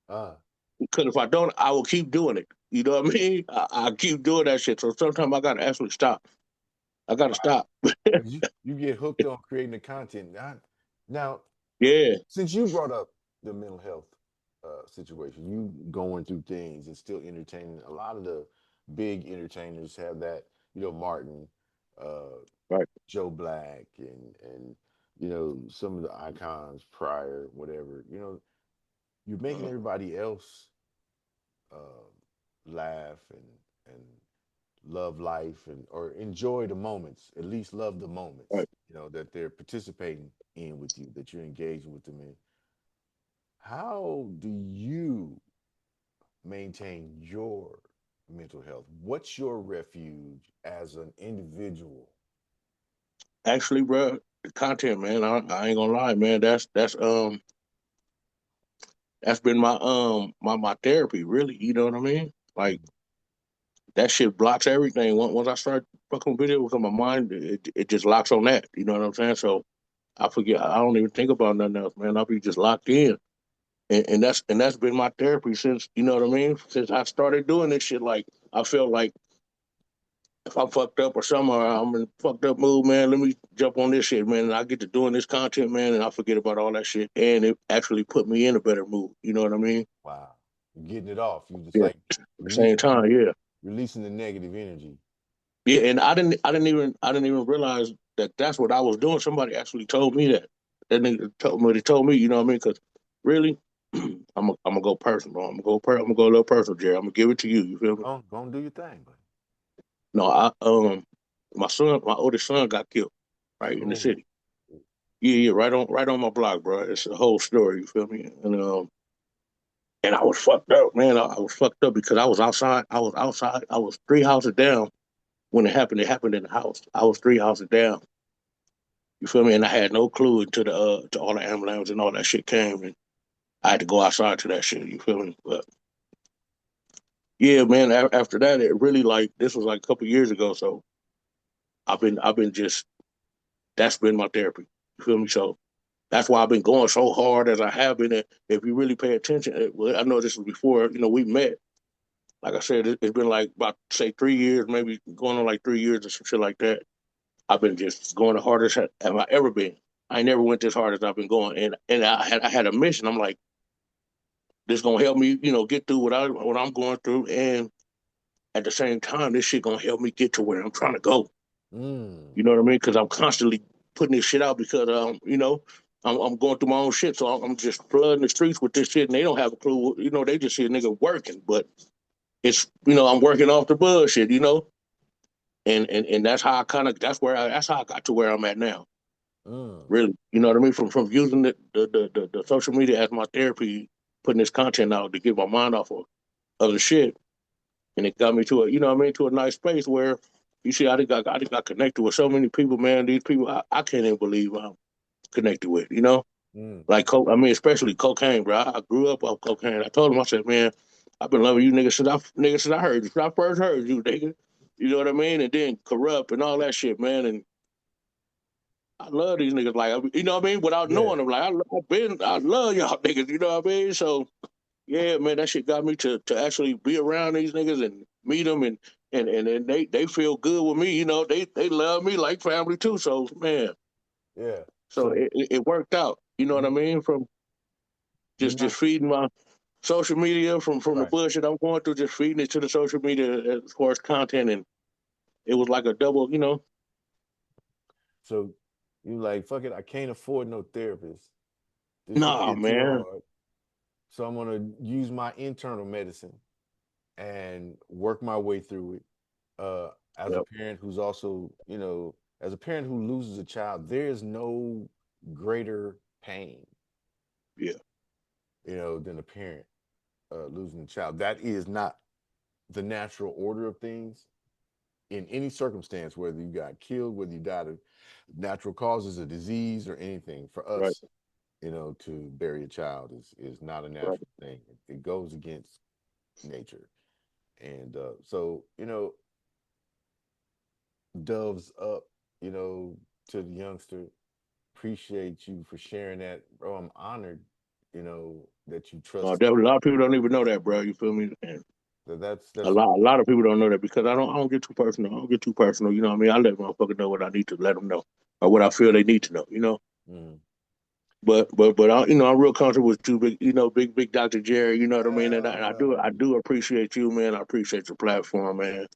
Uh, because if I don't, I will keep doing it. You know what I mean? I keep doing that shit, so sometimes I got to actually stop. I gotta stop. 'Cause you get hooked on creating the content. Now, Yeah, since you brought up the mental health situation, you going through things and still entertaining. A lot of the big entertainers have that. Martin, uh, right. Joe Black, and some of the icons prior, whatever. You're making Uh, everybody else uh, laugh and love life and or enjoy the moments. At least love the moments. right. That they're participating in with you, that you're engaging with them in. How do you maintain your mental health? What's your refuge as an individual? Actually, bro, the content, man. I ain't gonna lie, man. That's been my therapy, really. You know what I mean? Like Mhm. that shit blocks everything. Once I start fucking with videos, my mind it just locks on that. You know what I'm saying? So I forget. I don't even think about nothing else, man. I'll be just locked in, and that's been my therapy since, you know what I mean. Since I started doing this shit, like I feel like if I'm fucked up or something, or I'm in a fucked up mood, man, let me jump on this shit, man. And I get to doing this content, man, and I forget about all that shit, and it actually put me in a better mood. You know what I mean? Wow. You're getting it off. You just Yeah. like At the same releasing time, yeah. releasing the negative energy. Yeah, and I didn't even realize that that's what I was doing. Somebody actually told me that. That nigga told me, you know what I mean? Because really, I'm gonna go personal. I'm gonna go a little personal, Jerry. I'm gonna give it to you. You feel me? Go on, do your thing, buddy. No, my oldest son got killed right in the Oh, city. Yeah, yeah, right on my block, bro. It's a whole story. You feel me? And I was fucked up, man. I was fucked up because I was outside. I was outside. I was three houses down when it happened. It happened in the house. I was three houses down. You feel me? And I had no clue until the to all the ambulance and all that shit came, and I had to go outside to that shit. You feel me? But yeah, man. After that, it really like this was like a couple years ago. So I've been just that's been my therapy. You feel me? So that's why I've been going so hard as I have been. And if you really pay attention, well, I know this was before we met. Like I said, it's been like about say 3 years, maybe going on like 3 years or some shit like that. I've been just going the hardest have I ever been. I never went this hard as I've been going, and I had a mission. I'm like, this gonna help me, get through what I'm going through, and at the same time, this shit gonna help me get to where I'm trying to go. mm, You know what I mean? Because I'm constantly putting this shit out because I'm going through my own shit, so I'm just flooding the streets with this shit, and they don't have a clue. They just see a nigga working, but it's I'm working off the bullshit, and that's how I got to where I'm at now. mm. Really, you know what I mean? From using the social media as my therapy, putting this content out to get my mind off of other shit, and it got me to to a nice place where you see I just got connected with so many people, man. These people I can't even believe I'm connected with, Mm. like coke. I mean, especially cocaine, bro. I grew up off cocaine. I told him, I said, man, I've been loving you niggas since I heard you, since I first heard you, nigga. You know what I mean? And then corrupt and all that shit, man. And I love these niggas, like, you know what I mean? Without Yeah, knowing them, like I love y'all niggas. You know what I mean? So yeah, man, that shit got me to actually be around these niggas and meet them, and they feel good with me. They love me like family too. So man, yeah. so So it worked out. You know what I you mean? From you're just not feeding my social media from the right. bullshit I'm going through, just feeding it to the social media as far as content, and it was like a double. So you like fuck it. I can't afford no therapist. This shit Nah, get too man. hard. So I'm gonna use my internal medicine and work my way through it. As a Yep. parent who's also, as a parent who loses a child, there is no greater pain, Yeah. than a parent losing a child. That is not the natural order of things in any circumstance, whether you got killed, whether you died of natural causes, a disease, or anything. For Right. us, to bury a child is not a Right. natural thing. It goes against nature. And so, doves up, to the youngster. Appreciate you for sharing that, bro. I'm honored, that you trust. Definitely. A lot of people don't even know that, bro. You feel me? And A That's lot of people don't know that because I don't get too personal. I don't get too personal. You know what I mean? I let motherfuckers know what I need to let them know or what I feel they need to know. You know. mm. But I'm real comfortable with you, big big Dr. Jerry. You know what I mean? And Hell I no. do appreciate you, man. I appreciate your platform, man.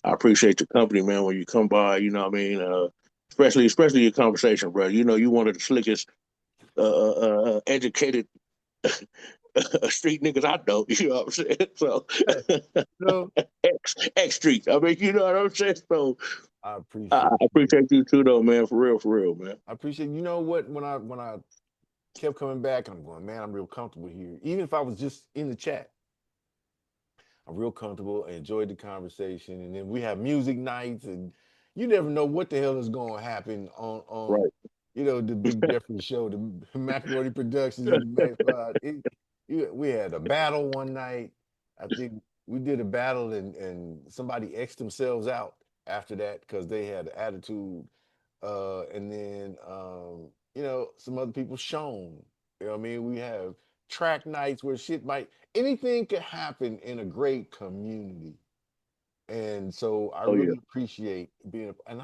I appreciate your company, man. When you come by, you know what I mean. Especially your conversation, bro. You know, you one of the slickest, educated street niggas I know. You know what I'm saying? So Hey, you know, X Street. I mean, you know what I'm saying? So I I appreciate you. appreciate you too, though, man. For real, man. I appreciate you know what when I kept coming back, I'm going, man, I'm real comfortable here. Even if I was just in the chat, I'm real comfortable. I enjoyed the conversation, and then we have music nights, and you never know what the hell is going to happen on Right. the Big Jeffrey show, the Macaroni Productions and the Max Pod. We had a battle one night. I think we did a battle, and somebody X'd themselves out after that because they had attitude. And then some other people shown. You know what I mean? We have track nights where shit might anything could happen in a great community. And so I Oh yeah. really appreciate and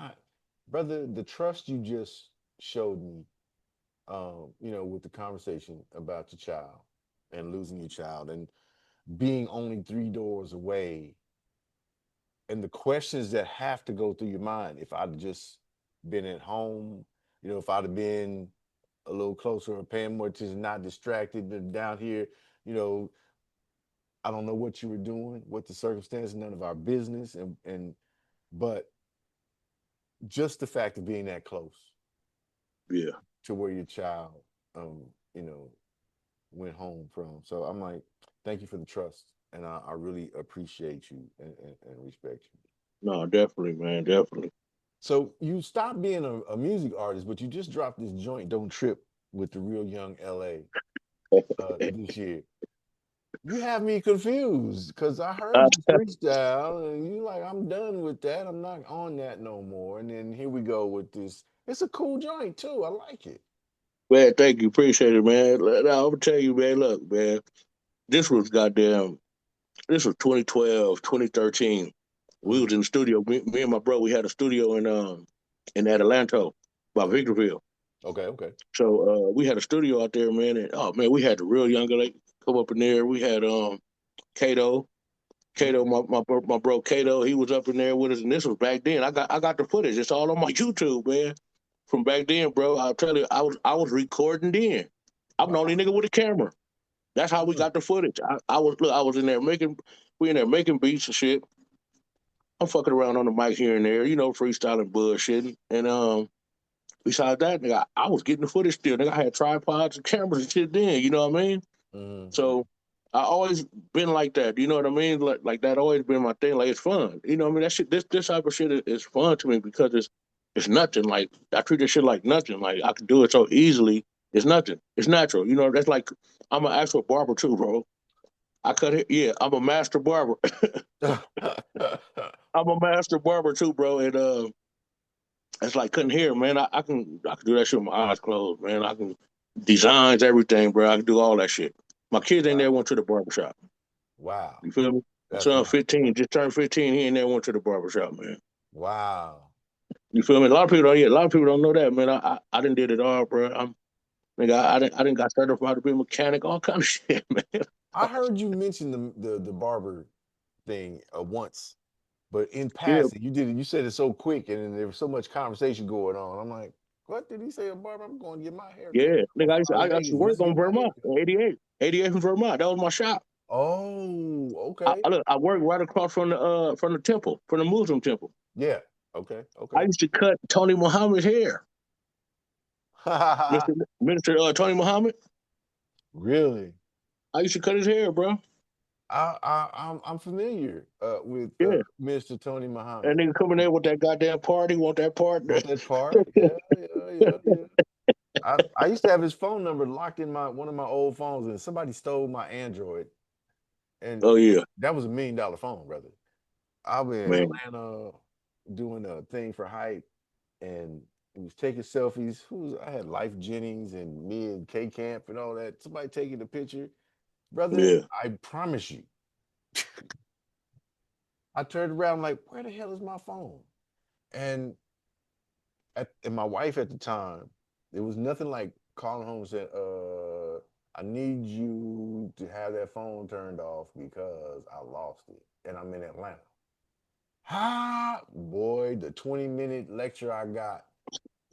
brother, the trust you just showed me, with the conversation about your child and losing your child and being only 3 doors away and the questions that have to go through your mind. If I'd just been at home, if I'd have been a little closer or paying more attention, not distracted, but down here, you know, I don't know what you were doing, what the circumstances, none of our business. But just the fact of being that close Yeah. to where your child, um, you know, went home from. So I'm like, thank you for the trust. And I really appreciate you and respect you. No, definitely, man. Definitely. So you stopped being a music artist, but you just dropped this joint, Don't Trip, with the Real Young LA this year. You have me confused because I heard you freestyle and you like, I'm done with that. I'm not on that no more. And then here we go with this. It's a cool joint too. I like it. Man, thank you. Appreciate it, man. Now, I'm gonna tell you, man, look, man, this was goddamn this was 2012, 2013. We Mm-hmm. was in the studio. Me and my bro, we had a studio in Atlanta by Okay. Victorville. Okay. Okay. So we had a studio out there, man, and oh man, we had the real young like come up in there. We had Kato. Mm-hmm. My bro Kato, he was up in there with us, and this was back then. I got the footage. It's all on my YouTube, man. From back then, bro. I'll tell you, I was recording then. I'm the only Wow. nigga with a camera. That's how we Mm. got the footage. I was in there we in there making beats and shit. I'm fucking around on the mic here and there, freestyling bullshitting. And besides that, nigga, I was getting the footage still. Nigga, I had tripods and cameras and shit then, you know what I mean? Mm-hmm. So I always been like that, you know what I mean? Like that always been my thing. Like it's fun. You know what I mean? That shit this type of shit is fun to me because it's nothing. Like I treat this shit like nothing. Like I can do it so easily. It's nothing. It's natural. You know, that's like I'm an actual barber too, bro. I cut it. Yeah, I'm a master barber. I'm a master barber too, bro. And it's like cutting hair, man. I can do that shit with my eyes closed, man. I can designs everything, bro. I can do all that shit. My kids ain't never Wow. went to the barbershop. Wow. You feel me? My That's son nice. 15, just turned 15. He ain't never went to the barbershop, man. Wow. You feel me? A lot of people don't. Yeah, a lot of people don't know that, man. I didn't did it all, bro. Nigga, I didn't got certified to be a mechanic, all kind of shit, man. I heard you mention the barber thing once, but in Yeah, passing, you did it. You said it so quick, and then there was so much conversation going on. I'm like, what did he say? A barber? I'm going to get my hair cut. yeah. I'm Nigga, gonna fly to I used to Vegas work just to on get my hair Vermont, cut. 88, 88 from Vermont. That was my shop. Oh, okay. I worked right across from the temple, from the Muslim temple. Yeah. Okay. I Okay. used to cut Tony Muhammad's hair. Minister Tony Muhammad. Really? I used to cut his hair, bro. I'm familiar with Yeah. Mr. Tony And Muhammad. nigga coming there with that goddamn party, want that part. Want that part? Yeah, yeah, yeah, yeah. I used to have his phone number locked in my one of my old phones, and somebody stole my Android, and Oh yeah, that was $1 million phone, brother. I was in man. Atlanta doing a thing for Hype, and he was taking selfies. I had Life Jennings and me and K Camp and all that. Somebody taking the picture, brother. Yeah. I promise you, I turned around like, where the hell is my phone? And and my wife at the time, there was nothing like calling home and saying, I need you to have that phone turned off because I lost it and I'm in Atlanta. Ha, boy, the 20-minute lecture I got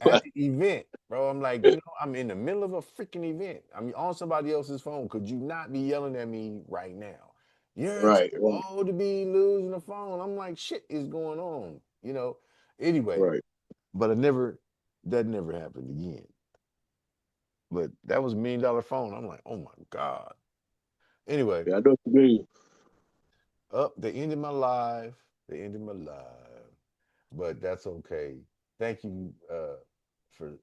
at the event, bro. I'm like, I'm in the middle of a freaking event. I'm on somebody else's phone. Could you not be yelling at me right now? You're too Right, right, old to be losing the phone. I'm like, shit is going on, Anyway, right. but that never happened again. But that was $1 million phone. I'm like, oh my God. Anyway, Yeah, I know what you mean. up, they ended my life. They ended my life. But that's okay. Thank you for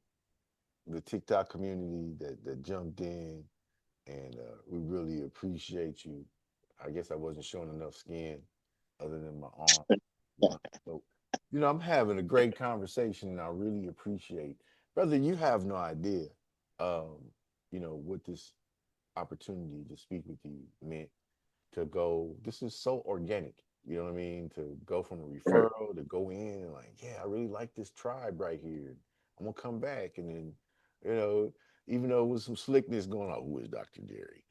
the TikTok community that jumped in, and we really appreciate you. I guess I wasn't showing enough skin other than my arm. So, I'm having a great conversation, and I really appreciate, brother. You have no idea, um, what this opportunity to speak with you meant to go. This is so organic. You know what I mean? To go from a Right. referral to go in and like, yeah, I really like this tribe right here. I'm gonna come back, and then, you know, even though with some slickness going on, who is Dr. Jerry?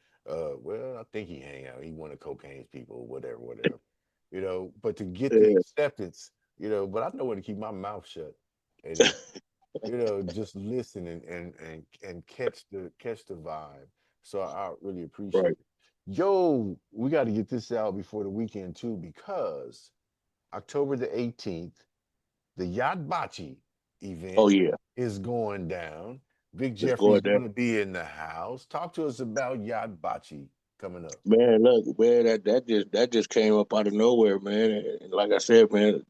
Well, I think he hang out. He one of cocaine's people, whatever, whatever. But to get the Yeah, acceptance, but I know when to keep my mouth shut, and just listen and catch the vibe. So I really appreciate right. it. Yo, we got to get this out before the weekend too, because October the 18th, the Yacht Bachi event Oh yeah, is going down. Big it's going Jeffrey's there. going to be in the house. Talk to us about Yacht Bachi coming up. Man, look, man, that just came up out of nowhere, man. And like I said, man,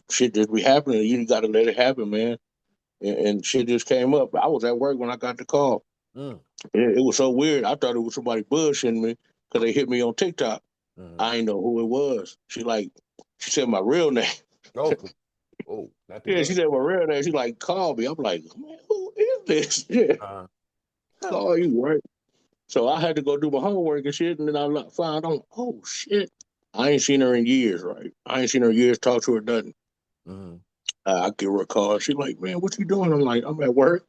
shit just be happening. You got to let it happen, man. And shit just came up. I was at work when I got the call. Mm, It was so weird. I thought it was somebody bullshitting me because they hit me on TikTok. mm. I didn't know who it was. She said my real name. Oh, not the Yeah, she government. said my real name. She like called me. I'm like, man, who is this? Yeah, Uh, call you right. So I had to go do my homework and shit, and then found out, oh shit, I ain't seen her in years, right? I ain't seen her in years. Talk to her nothing. mm, I give her a call. She like, man, what you doing? I'm like, I'm at work,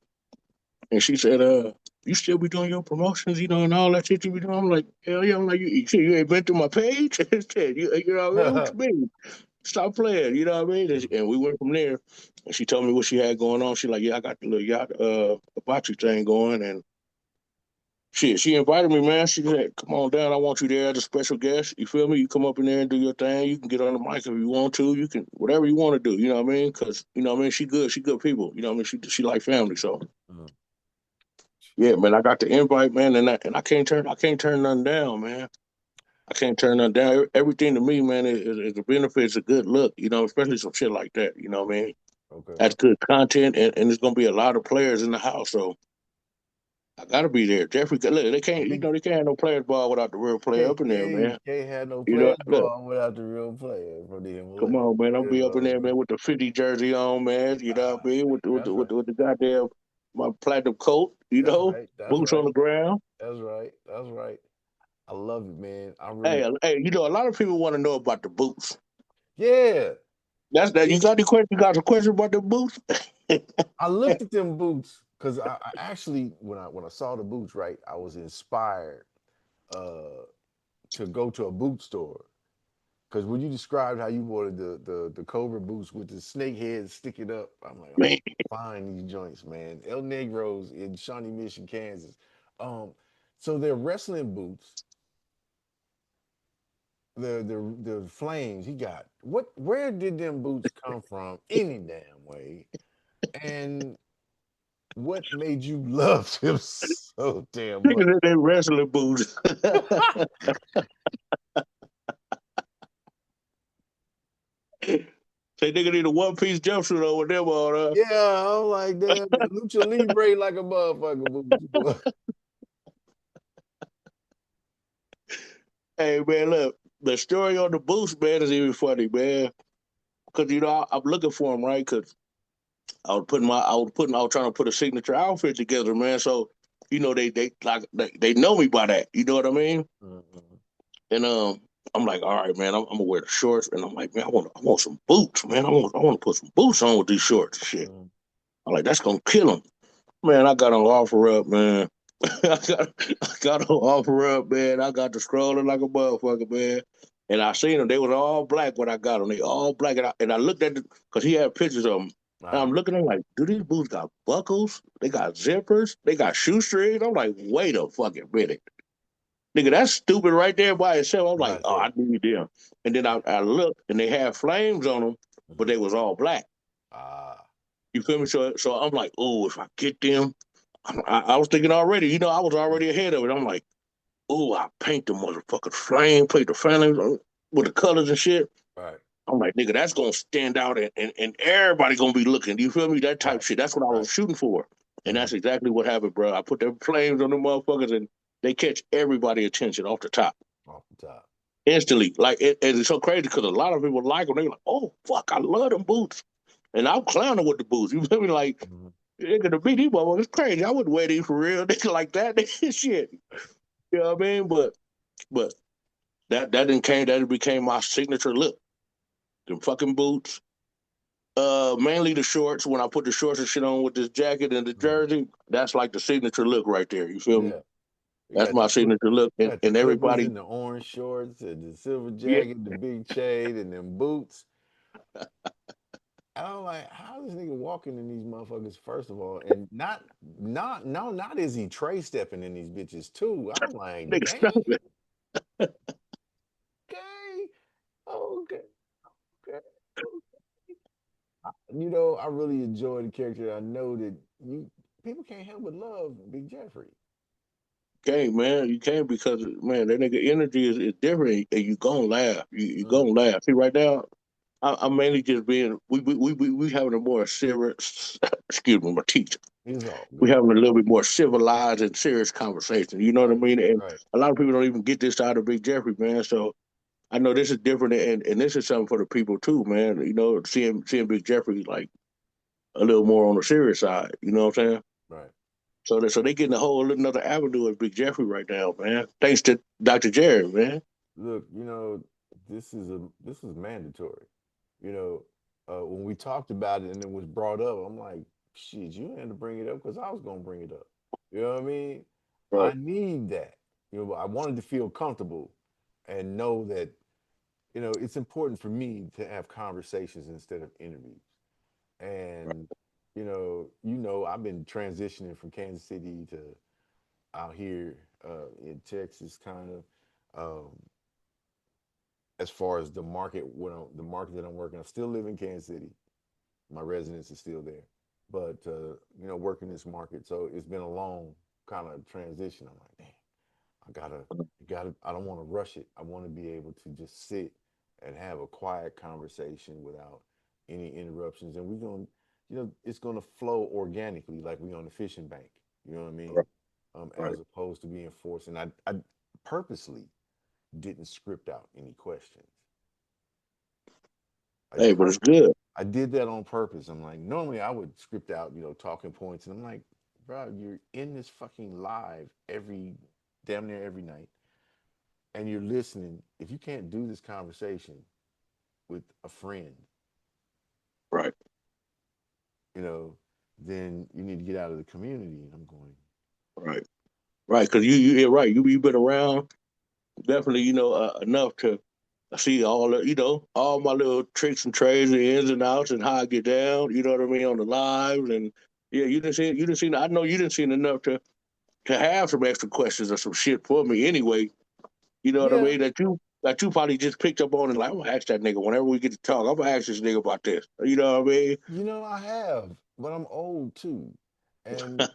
and she said, you still be doing your promotions, and all that shit you be doing. I'm like, hell yeah. I'm like, you ain't been through my page? Shit, you know what I mean? What mm. you mean? Stop playing, you know what I mean? And we went from there. And she told me what she had going on. She like, yeah, I got the little yacht hibachi thing going, and shit, she invited me, man. She said, come on down. I want you there as a special guest. You feel me? You come up in there and do your thing. You can get on the mic if you want to. You can, whatever you want to do. You know what I mean? Because, you know what I mean? She good. She good people. You know what I mean? She like family. So, Mm. yeah, man, I got the invite, man. And I can't turn nothing down, man. I can't turn nothing down. Everything to me, man, is a benefit. It's a good look, especially some shit like that. You know what I mean? Okay. That's good content. And there's going to be a lot of players in the house. So, I gotta be there. Jeffrey, look, they A can't, big they can't have no players ball without the real player up in there, man. can't have no You know, players look, ball without the real player from the come Himalaya. on, man. I'll You be up in know there, what I man, mean? with the 50 jersey on, man. You know what I mean? That's right. With the goddamn my platinum coat, That's right. That's boots on right. the ground. That's right. That's right. I love it, man. I really, Hey, a lot of people want to know about the boots. yeah. That's that. It, You got any question? You got a question about the boots? I looked at them boots because I actually, when I saw the boots, right, I was inspired uh, to go to a boot store. Because when you described how you wanted the Cobra boots with the snake head sticking up, I'm like, Man, find these joints, man. El Negros in Shawnee Mission, Kansas. Um, so they're wrestling boots. The flames he got. Where did them boots come from any damn way? And what made you love them so damn much? niggas in their wrestling boots. Say nigga need a one piece jumpsuit over them on. Yeah, I'm like, damn, Lucha Libre like a motherfucker boots. Boy. Hey man, look, the story on the boots, man, is even funny, man. Because I'm looking for them, right? Because I was trying to put a signature outfit together, man. So, they know me by that. You know what I mean? Mhm. And I'm like, all right, man, I'm gonna wear the shorts, and I'm like, man, I want some boots, man. I want to put some boots on with these shorts and shit. Mm. I'm like, that's gonna kill them, man. I got on offer up, man. I got on offer up, man. I got to scrolling like a motherfucker, man. And I seen them; they was all black when I got them. They all black, and I looked at it because he had pictures of them. And I'm Uh-huh. looking at them like, do these boots got buckles? They got zippers? They got shoestrings? I'm like, wait a fucking minute. Nigga, that's stupid right there by itself. I'm like, Right oh, there. I need them. And then I looked and they had flames on them, but Mhm. they was all black. Ah, You feel me? So I'm like, oh, if I get them, I was thinking already, I was already ahead of it. I'm like, oh, I paint the motherfucking flame, paint the flames with the colors and shit. right, I'm like, nigga, that's gonna stand out and everybody gonna be looking. You feel me? That type right, shit. That's what I right. was shooting for. And Hmm. that's exactly what happened, bro. I put them flames on the motherfuckers and they catch everybody attention off the top Off the top. instantly. Like and it's so crazy because a lot of people like them. They're like, "Oh fuck, I love them boots," and I'm clowning with the boots. You feel me? Like Mhm. nigga, the beat these motherfuckers crazy. I wouldn't wear these for real. Nigga like that, shit. You know what I mean? But that didn't came. That became my signature look. Them fucking boots. Mainly the shorts. When I put the shorts and shit on with this jacket and the Mhm. jersey, that's like the signature look right there. You feel me? Yeah. You That's got the my signature look. you got the And clippers everybody, and the orange shorts and the silver yeah, jacket, the big chain, and them boots. I'm like, how is this nigga walking in these motherfuckers, first of all? And not is he tray stepping in these bitches too. I'm like, nigga, damn, stop it. okay, okay, okay. I really enjoy the character. I know that people can't help but love Big Jeffrey. Can't, man. You can't because man, that nigga energy is different, and you gonna laugh. You Mm, gonna laugh. See, right now, I'm mainly just being we having a more serious. Excuse me, my teacher. it's all We good. having a little bit more civilized and serious conversation. You know what I Right, mean? And right. a lot of people don't even get this out of Big Jeffrey, man. So I know this is different, and this is something for the people too, man. Seeing Big Jeffrey like a little more on the serious side. You know what I'm saying? Right. So they getting a whole another avenue of Big Jeffrey right now, man. Thanks to Dr. Jerry, man. Look, this is mandatory. You know, when we talked about it and it was brought up, I'm like, shit, you had to bring it up because I was gonna bring it up. You know what I mean? I Right. need that. I wanted to feel comfortable and know that, it's important for me to have conversations instead of interviews. Right. And, I've been transitioning from Kansas City to out here in Texas, kind of. As far as the market that I'm working, I still live in Kansas City. My residence is still there, but working this market, so it's been a long kind of transition. I'm like, damn, I gotta. I don't want to rush it. I want to be able to just sit and have a quiet conversation without any interruptions, and it's gonna flow organically, like we on the fishing bank. You know what I mean? Right. Right. As opposed to being forced. And I purposely didn't script out any questions. I Hey, but it's purpose good. I did that on purpose. I'm like, normally I would script out, talking points, and I'm like, bro, you're in this fucking live damn near every night, and you're listening. If you can't do this conversation with a friend, Right. you know, then you need to get out of the community. And I'm going, Right. Right. Because you're right. You've been around definitely, enough to see all my little tricks and trades and ins and outs and how I get down. You know what I mean on the lives and yeah, you didn't see. I know you didn't see enough to have some extra questions or some shit for me anyway. You know what I yeah, mean? That you probably just picked up on and like, I'm gonna ask that nigga whenever we get to talk. I'm gonna ask this nigga about this. You know what I mean? I have, but I'm old too. And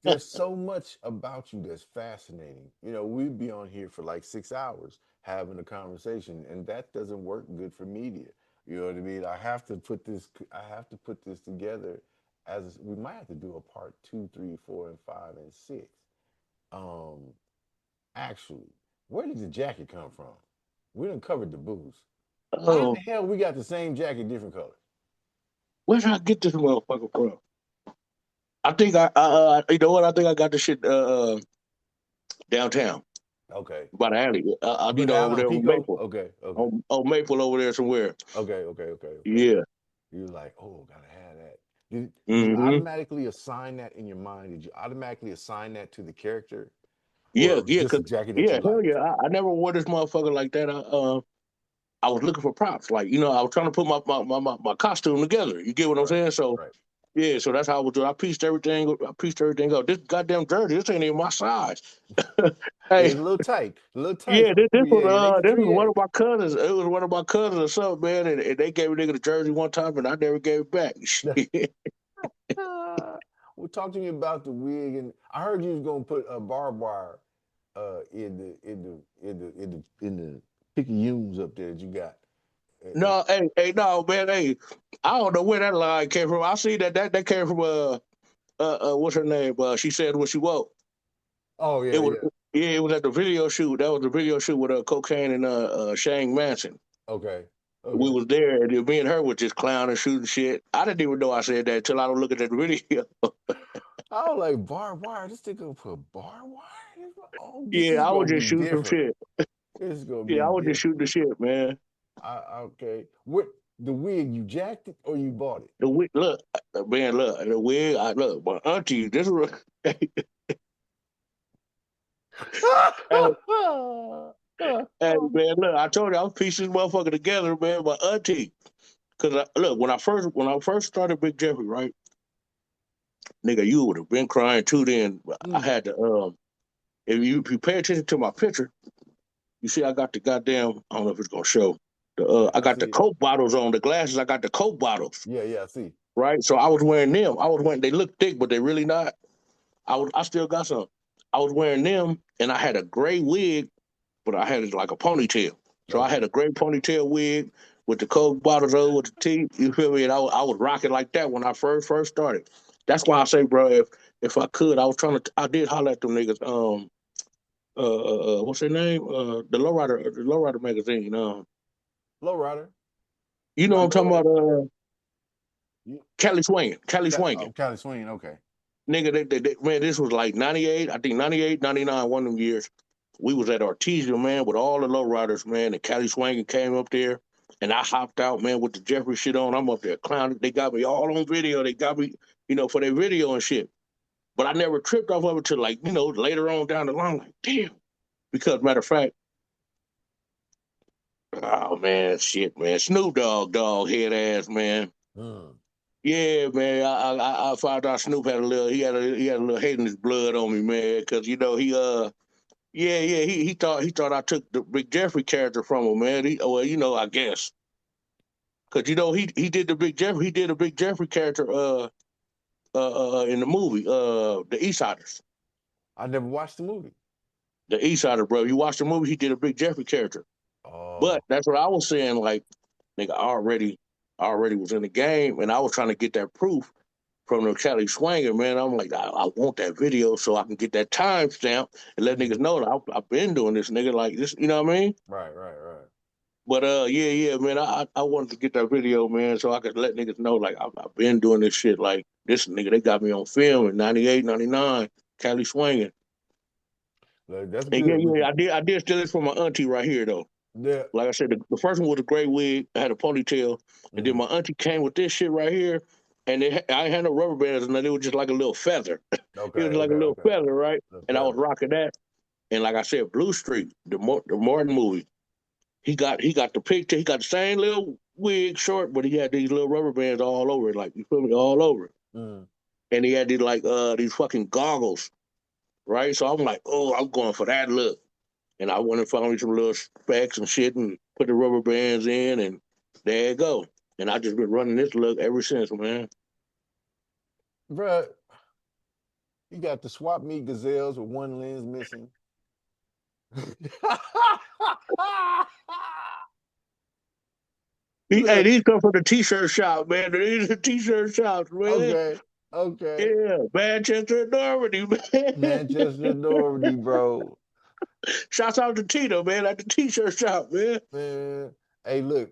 there's so much about you that's fascinating. We'd be on here for like 6 hours having a conversation, and that doesn't work good for media. You know what I mean? I have to put this together we might have to do a part two, three, four, and five, and six. Um, actually, where did the jacket come from? We done covered the booze. How in the Oh, hell we got the same jacket, different colors? where did I get this motherfucker from? I think you know what? I think I got this shit downtown. Okay. by the alley. But out Over on there on Pico? Maple. Okay, okay. On Maple over there somewhere. Okay. Yeah. You're like, oh, gotta have that. Did you Hmm. automatically assign that in your mind? Did you automatically assign that to the character, or Yeah, it was yeah, just cause a jacket that yeah, you hell liked? yeah. I never wore this motherfucker like that. I was looking for props. Like, I was trying to put my costume together. You get what I'm Right, saying? So right. yeah, so that's how I was doing. I pieced everything. I pieced everything up. This goddamn jersey, this ain't even my size. It's Hey, a little tight yeah, for a this was 3A. It ain't the this was one 3A. of my cousins. It was one of my cousins or something, man. And they gave a nigga the jersey one time, and I never gave it back. Shit. Well, talk to me about the wig, and I heard you was gonna put a barbed wire in the picayunes up there that you got. No, hey, no, man, hey, I don't know where that line came from. I see that came from what's her name? She said what she wrote. Oh It yeah, was yeah. yeah, it was at the video shoot. That was the video shoot with Cocaine and Shane Manson. Okay, We okay. was there, and me and her was just clowning, shooting shit. I didn't even know I said that until I don't look at that video. I was like barbed wire. This thing gonna put barbed wire. Oh, this Yeah, is I was gonna just be shooting some different. shit. This is gonna be Yeah, I was just different. shooting the shit, man. Okay. What the wig? You jacked it or you bought it? The wig, look, man, look, the wig. Look, my auntie. This was, hey, man, look, I told you I was piecing this motherfucker together, man. My auntie, because look, when I first started Big Jeffrey, right, nigga, you would have been crying too. Then I Mm, had to, if you pay attention to my picture, you see I got the goddamn. I don't know if it's gonna show. yeah, I I got see the it. Coke bottles on the glasses. I got the Coke bottles, Yeah, I see. right? So I was wearing them. I was wearing. They look thick, but they really not. I still got some. I was wearing them, and I had a gray wig, but I had it like a ponytail. So I had Okay. a gray ponytail wig with the Coke bottles over with the teeth. You feel me? And I was rocking like that when I first started. That's why I say, bro, if I could, I was trying to. I did holler at them niggas. What's their name? The Lowrider magazine. Lowrider. You know I what I'm know talking it. about? You, Cali Swinging, Cali Swinging. Cali Swing. Okay. Nigga, man, this was like 98, I think 98, 99, one of them years. We was at Artesia, man, with all the lowriders, man, and Cali Swinging came up there, and I hopped out, man, with the Jeffrey shit on. I'm up there clowning. They got me all on video. They got me, for their video and shit. But I never tripped off of it till like, later on down the line, like, damn. Because matter of fact, oh man, shit, man. Snoop dog, head ass, man. Mm. Yeah, man. I found out Snoop had he had a little hate in his blood on me, man, because he yeah, he thought I took the Big Jeffrey character from him, man. Well, I guess because he did the Big Jeffrey character in the movie the East Siders. I never watched the movie. The East Sider, bro. You watch the movie, he did a Big Jeffrey character. Oh, But that's what I was saying, like, nigga, I already was in the game, and I was trying to get that proof from the Cali Swanger, man. I'm like, I want that video so I can get that timestamp and let niggas know that I've been doing this, nigga, like this, you know what I mean? right. But yeah, man, I wanted to get that video, man, so I could let niggas know, like, I've been doing this shit, like, this nigga, they got me on film in 98, 99, Cali Swinging. Like, that's And yeah, good. I did steal this from my auntie right here, though. Yeah. Like I said, the first one was a gray wig. I had a ponytail, and then Mm. my auntie came with this shit right here, and I had no rubber bands, and it was just like a little feather. It was like a little Okay. feather, right? The And I was feather. rocking that. And like I said, Blue Street, the Martin movie, he got the picture. He got the same little wig, short, but he had these little rubber bands all over it, like you feel me, all over it. Mm. And he had these fucking goggles, right? So I'm like, oh, I'm going for that look. And I went and found me some little specs and shit and put the rubber bands in, and there you go. And I just been running this look ever since, man. Bruh, you got the swap meet gazelles with one lens missing. You look Hey, like these come from the t-shirt shop, man. These are t-shirt shops, man. okay. Yeah, Manchester and Normandy, man. Manchester Normandy, bro. Shouts out to Tito, man, at the t-shirt shop, man. Man. Hey, look,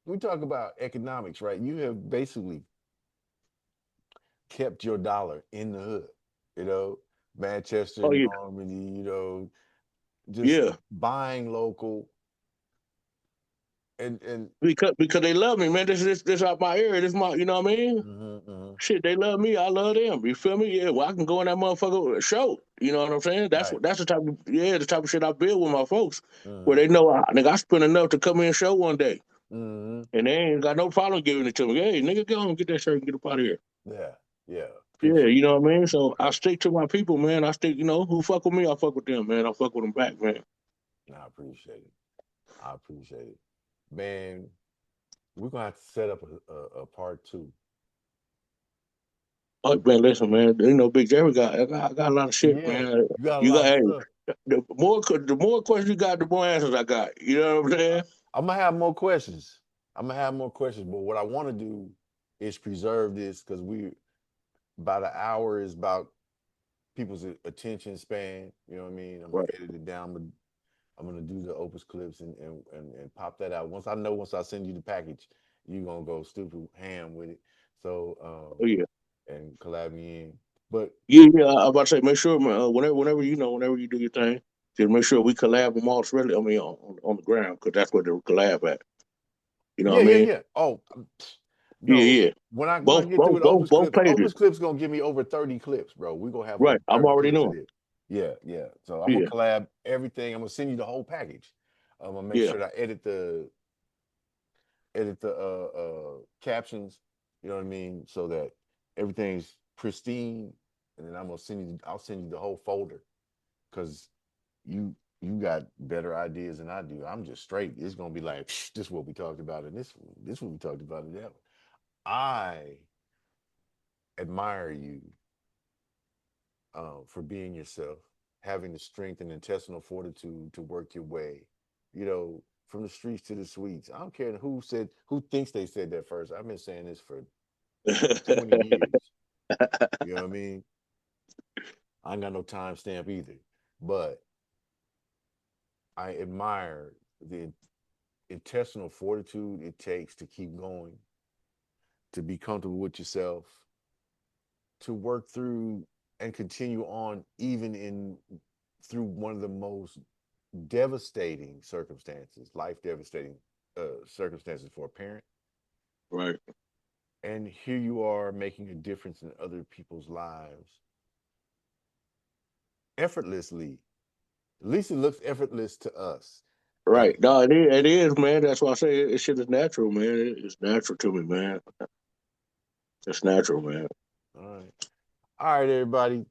we talk about economics, right? You have basically kept your dollar in the hood, you know, Manchester, Oh yeah, Normandy, just buying local, and because they love me, man. This out my area. This my, you know what I mean? Shit, they love me. I love them. You feel me? Yeah. Well, I can go in that motherfucker show. You know what I'm saying? That's Right. that's the type of shit I build with my folks, where they know nigga, I spend enough to come in and show one day, and they ain't got no problem giving it to me. Hey, nigga, go on, get that shirt and get up out of here. Yeah. Yeah, you know what I mean? So I stick to my people, man. I stick, who fuck with me, I fuck with them, man. I fuck with them back, man. I appreciate it. Man, we're gonna have to set up a part 2. Oh man, listen, man. Big Jerry I got a lot of shit, man. You got a lot of stuff. The more questions you got, the more answers I got. You know what I'm saying? I'm gonna have more questions. But what I want to do is preserve this, because about an hour is about people's attention span. You know what I mean? I'm gonna edit it down. I'm gonna do the Opus clips and pop that out. Once I send you the package, you're gonna go stupid ham with it. So and collab me in. But I'm about to say, make sure, whenever you do your thing, just make sure we collab them all. Really, on the ground, because that's where the collab at. You know what I mean? Yeah. Oh, no. Yeah. When I get through with Opus clips gonna give me over 30 clips, bro. We're gonna have right. I'm already knowing. Yeah. So I'm gonna collab everything. I'm gonna send you the whole package. I'm gonna make sure that I edit the captions, you know what I mean, so that everything's pristine. And then I'll send you the whole folder, because you got better ideas than I do. I'm just straight. It's gonna be like, this is what we talked about, and this what we talked about in that one. I admire you for being yourself, having the strength and intestinal fortitude to work your way, from the streets to the suites. I don't care who thinks they said that first. I've been saying this for 20 years. You know what I mean? I ain't got no timestamp either, but I admire the intestinal fortitude it takes to keep going, to be comfortable with yourself, to work through and continue on even through one of the most devastating circumstances, life devastating circumstances for a parent. Right. And here you are making a difference in other people's lives effortlessly. At least it looks effortless to us. Right. No, it is, man. That's why I say it shit is natural, man. It's natural to me, man. It's natural, man. All right, everybody.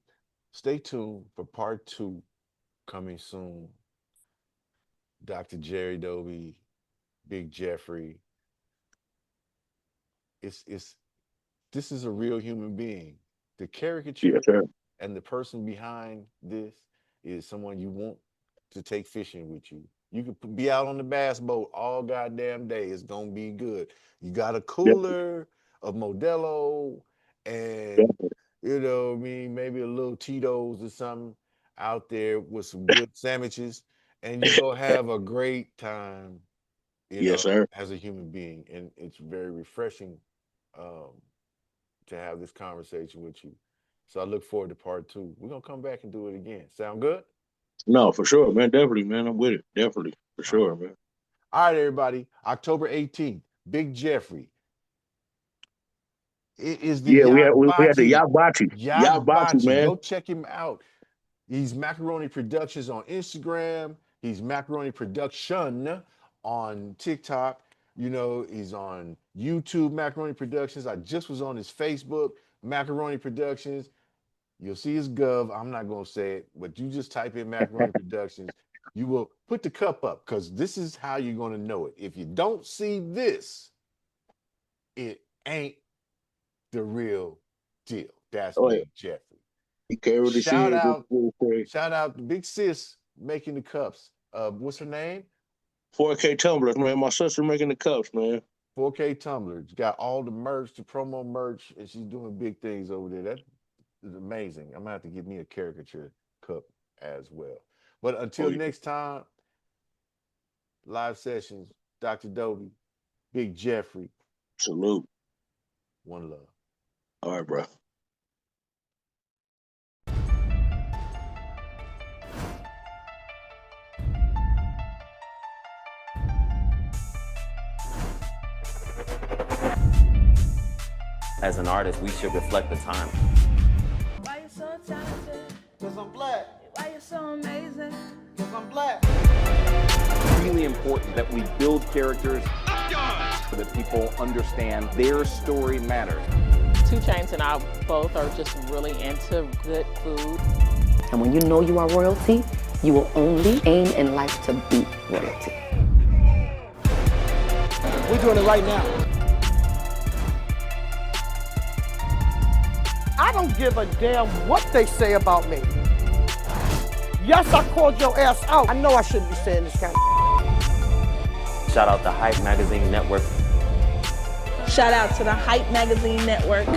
Stay tuned for part 2 coming soon. Dr. Jerry Dobie, Big Jeffrey. This is a real human being. The caricature and the person behind this is someone you want to take fishing with you. You could be out on the bass boat all goddamn day. It's gonna be good. You got a cooler of Modelo and maybe a little Tito's or something out there with some good sandwiches, and you're gonna have a great time. Yes, sir. As a human being, and it's very refreshing to have this conversation with you. So I look forward to part 2. We're gonna come back and do it again. Sound good? No, for sure, man. Definitely, man. I'm with it. Definitely, for sure, man. All right, everybody. October 18th, Big Jeffrey. It is the we had the Yabachi, man. Go check him out. He's Macaroni Productions on Instagram. He's Macaroni Production on TikTok. He's on YouTube, Macaroni Productions. I just was on his Facebook, Macaroni Productions. You'll see his gov. I'm not going to say it, but you just type in Macaroni Productions. You will put the cup up, because this is how you're going to know it. If you don't see this, it ain't the real deal. That's Big Jeffrey. Shout out to Big Sis making the cups. What's her name? 4K Tumblers, man. My sister making the cups, man. 4K Tumblers. Got all the merch, the promo merch, and she's doing big things over there. That is amazing. I'm gonna have to get me a caricature cup as well. But until next time, live sessions, Dr. Dobie, Big Jeffrey. Salute. One love. All right, bro. As an artist, we should reflect the time. Why you so talented? 'Cause I'm black. Why you so amazing? 'Cause I'm black. Really important that we build characters so that people understand their story matters. 2 Chainz and I both are just really into good food. And when you know you are royalty, you will only aim in life to be royalty. We're doing it right now. I don't give a damn what they say about me. Yes, I called your ass out. I know I shouldn't be saying this kind of. Shout out the Hype Magazine Network. Shout out to the Hype Magazine Network.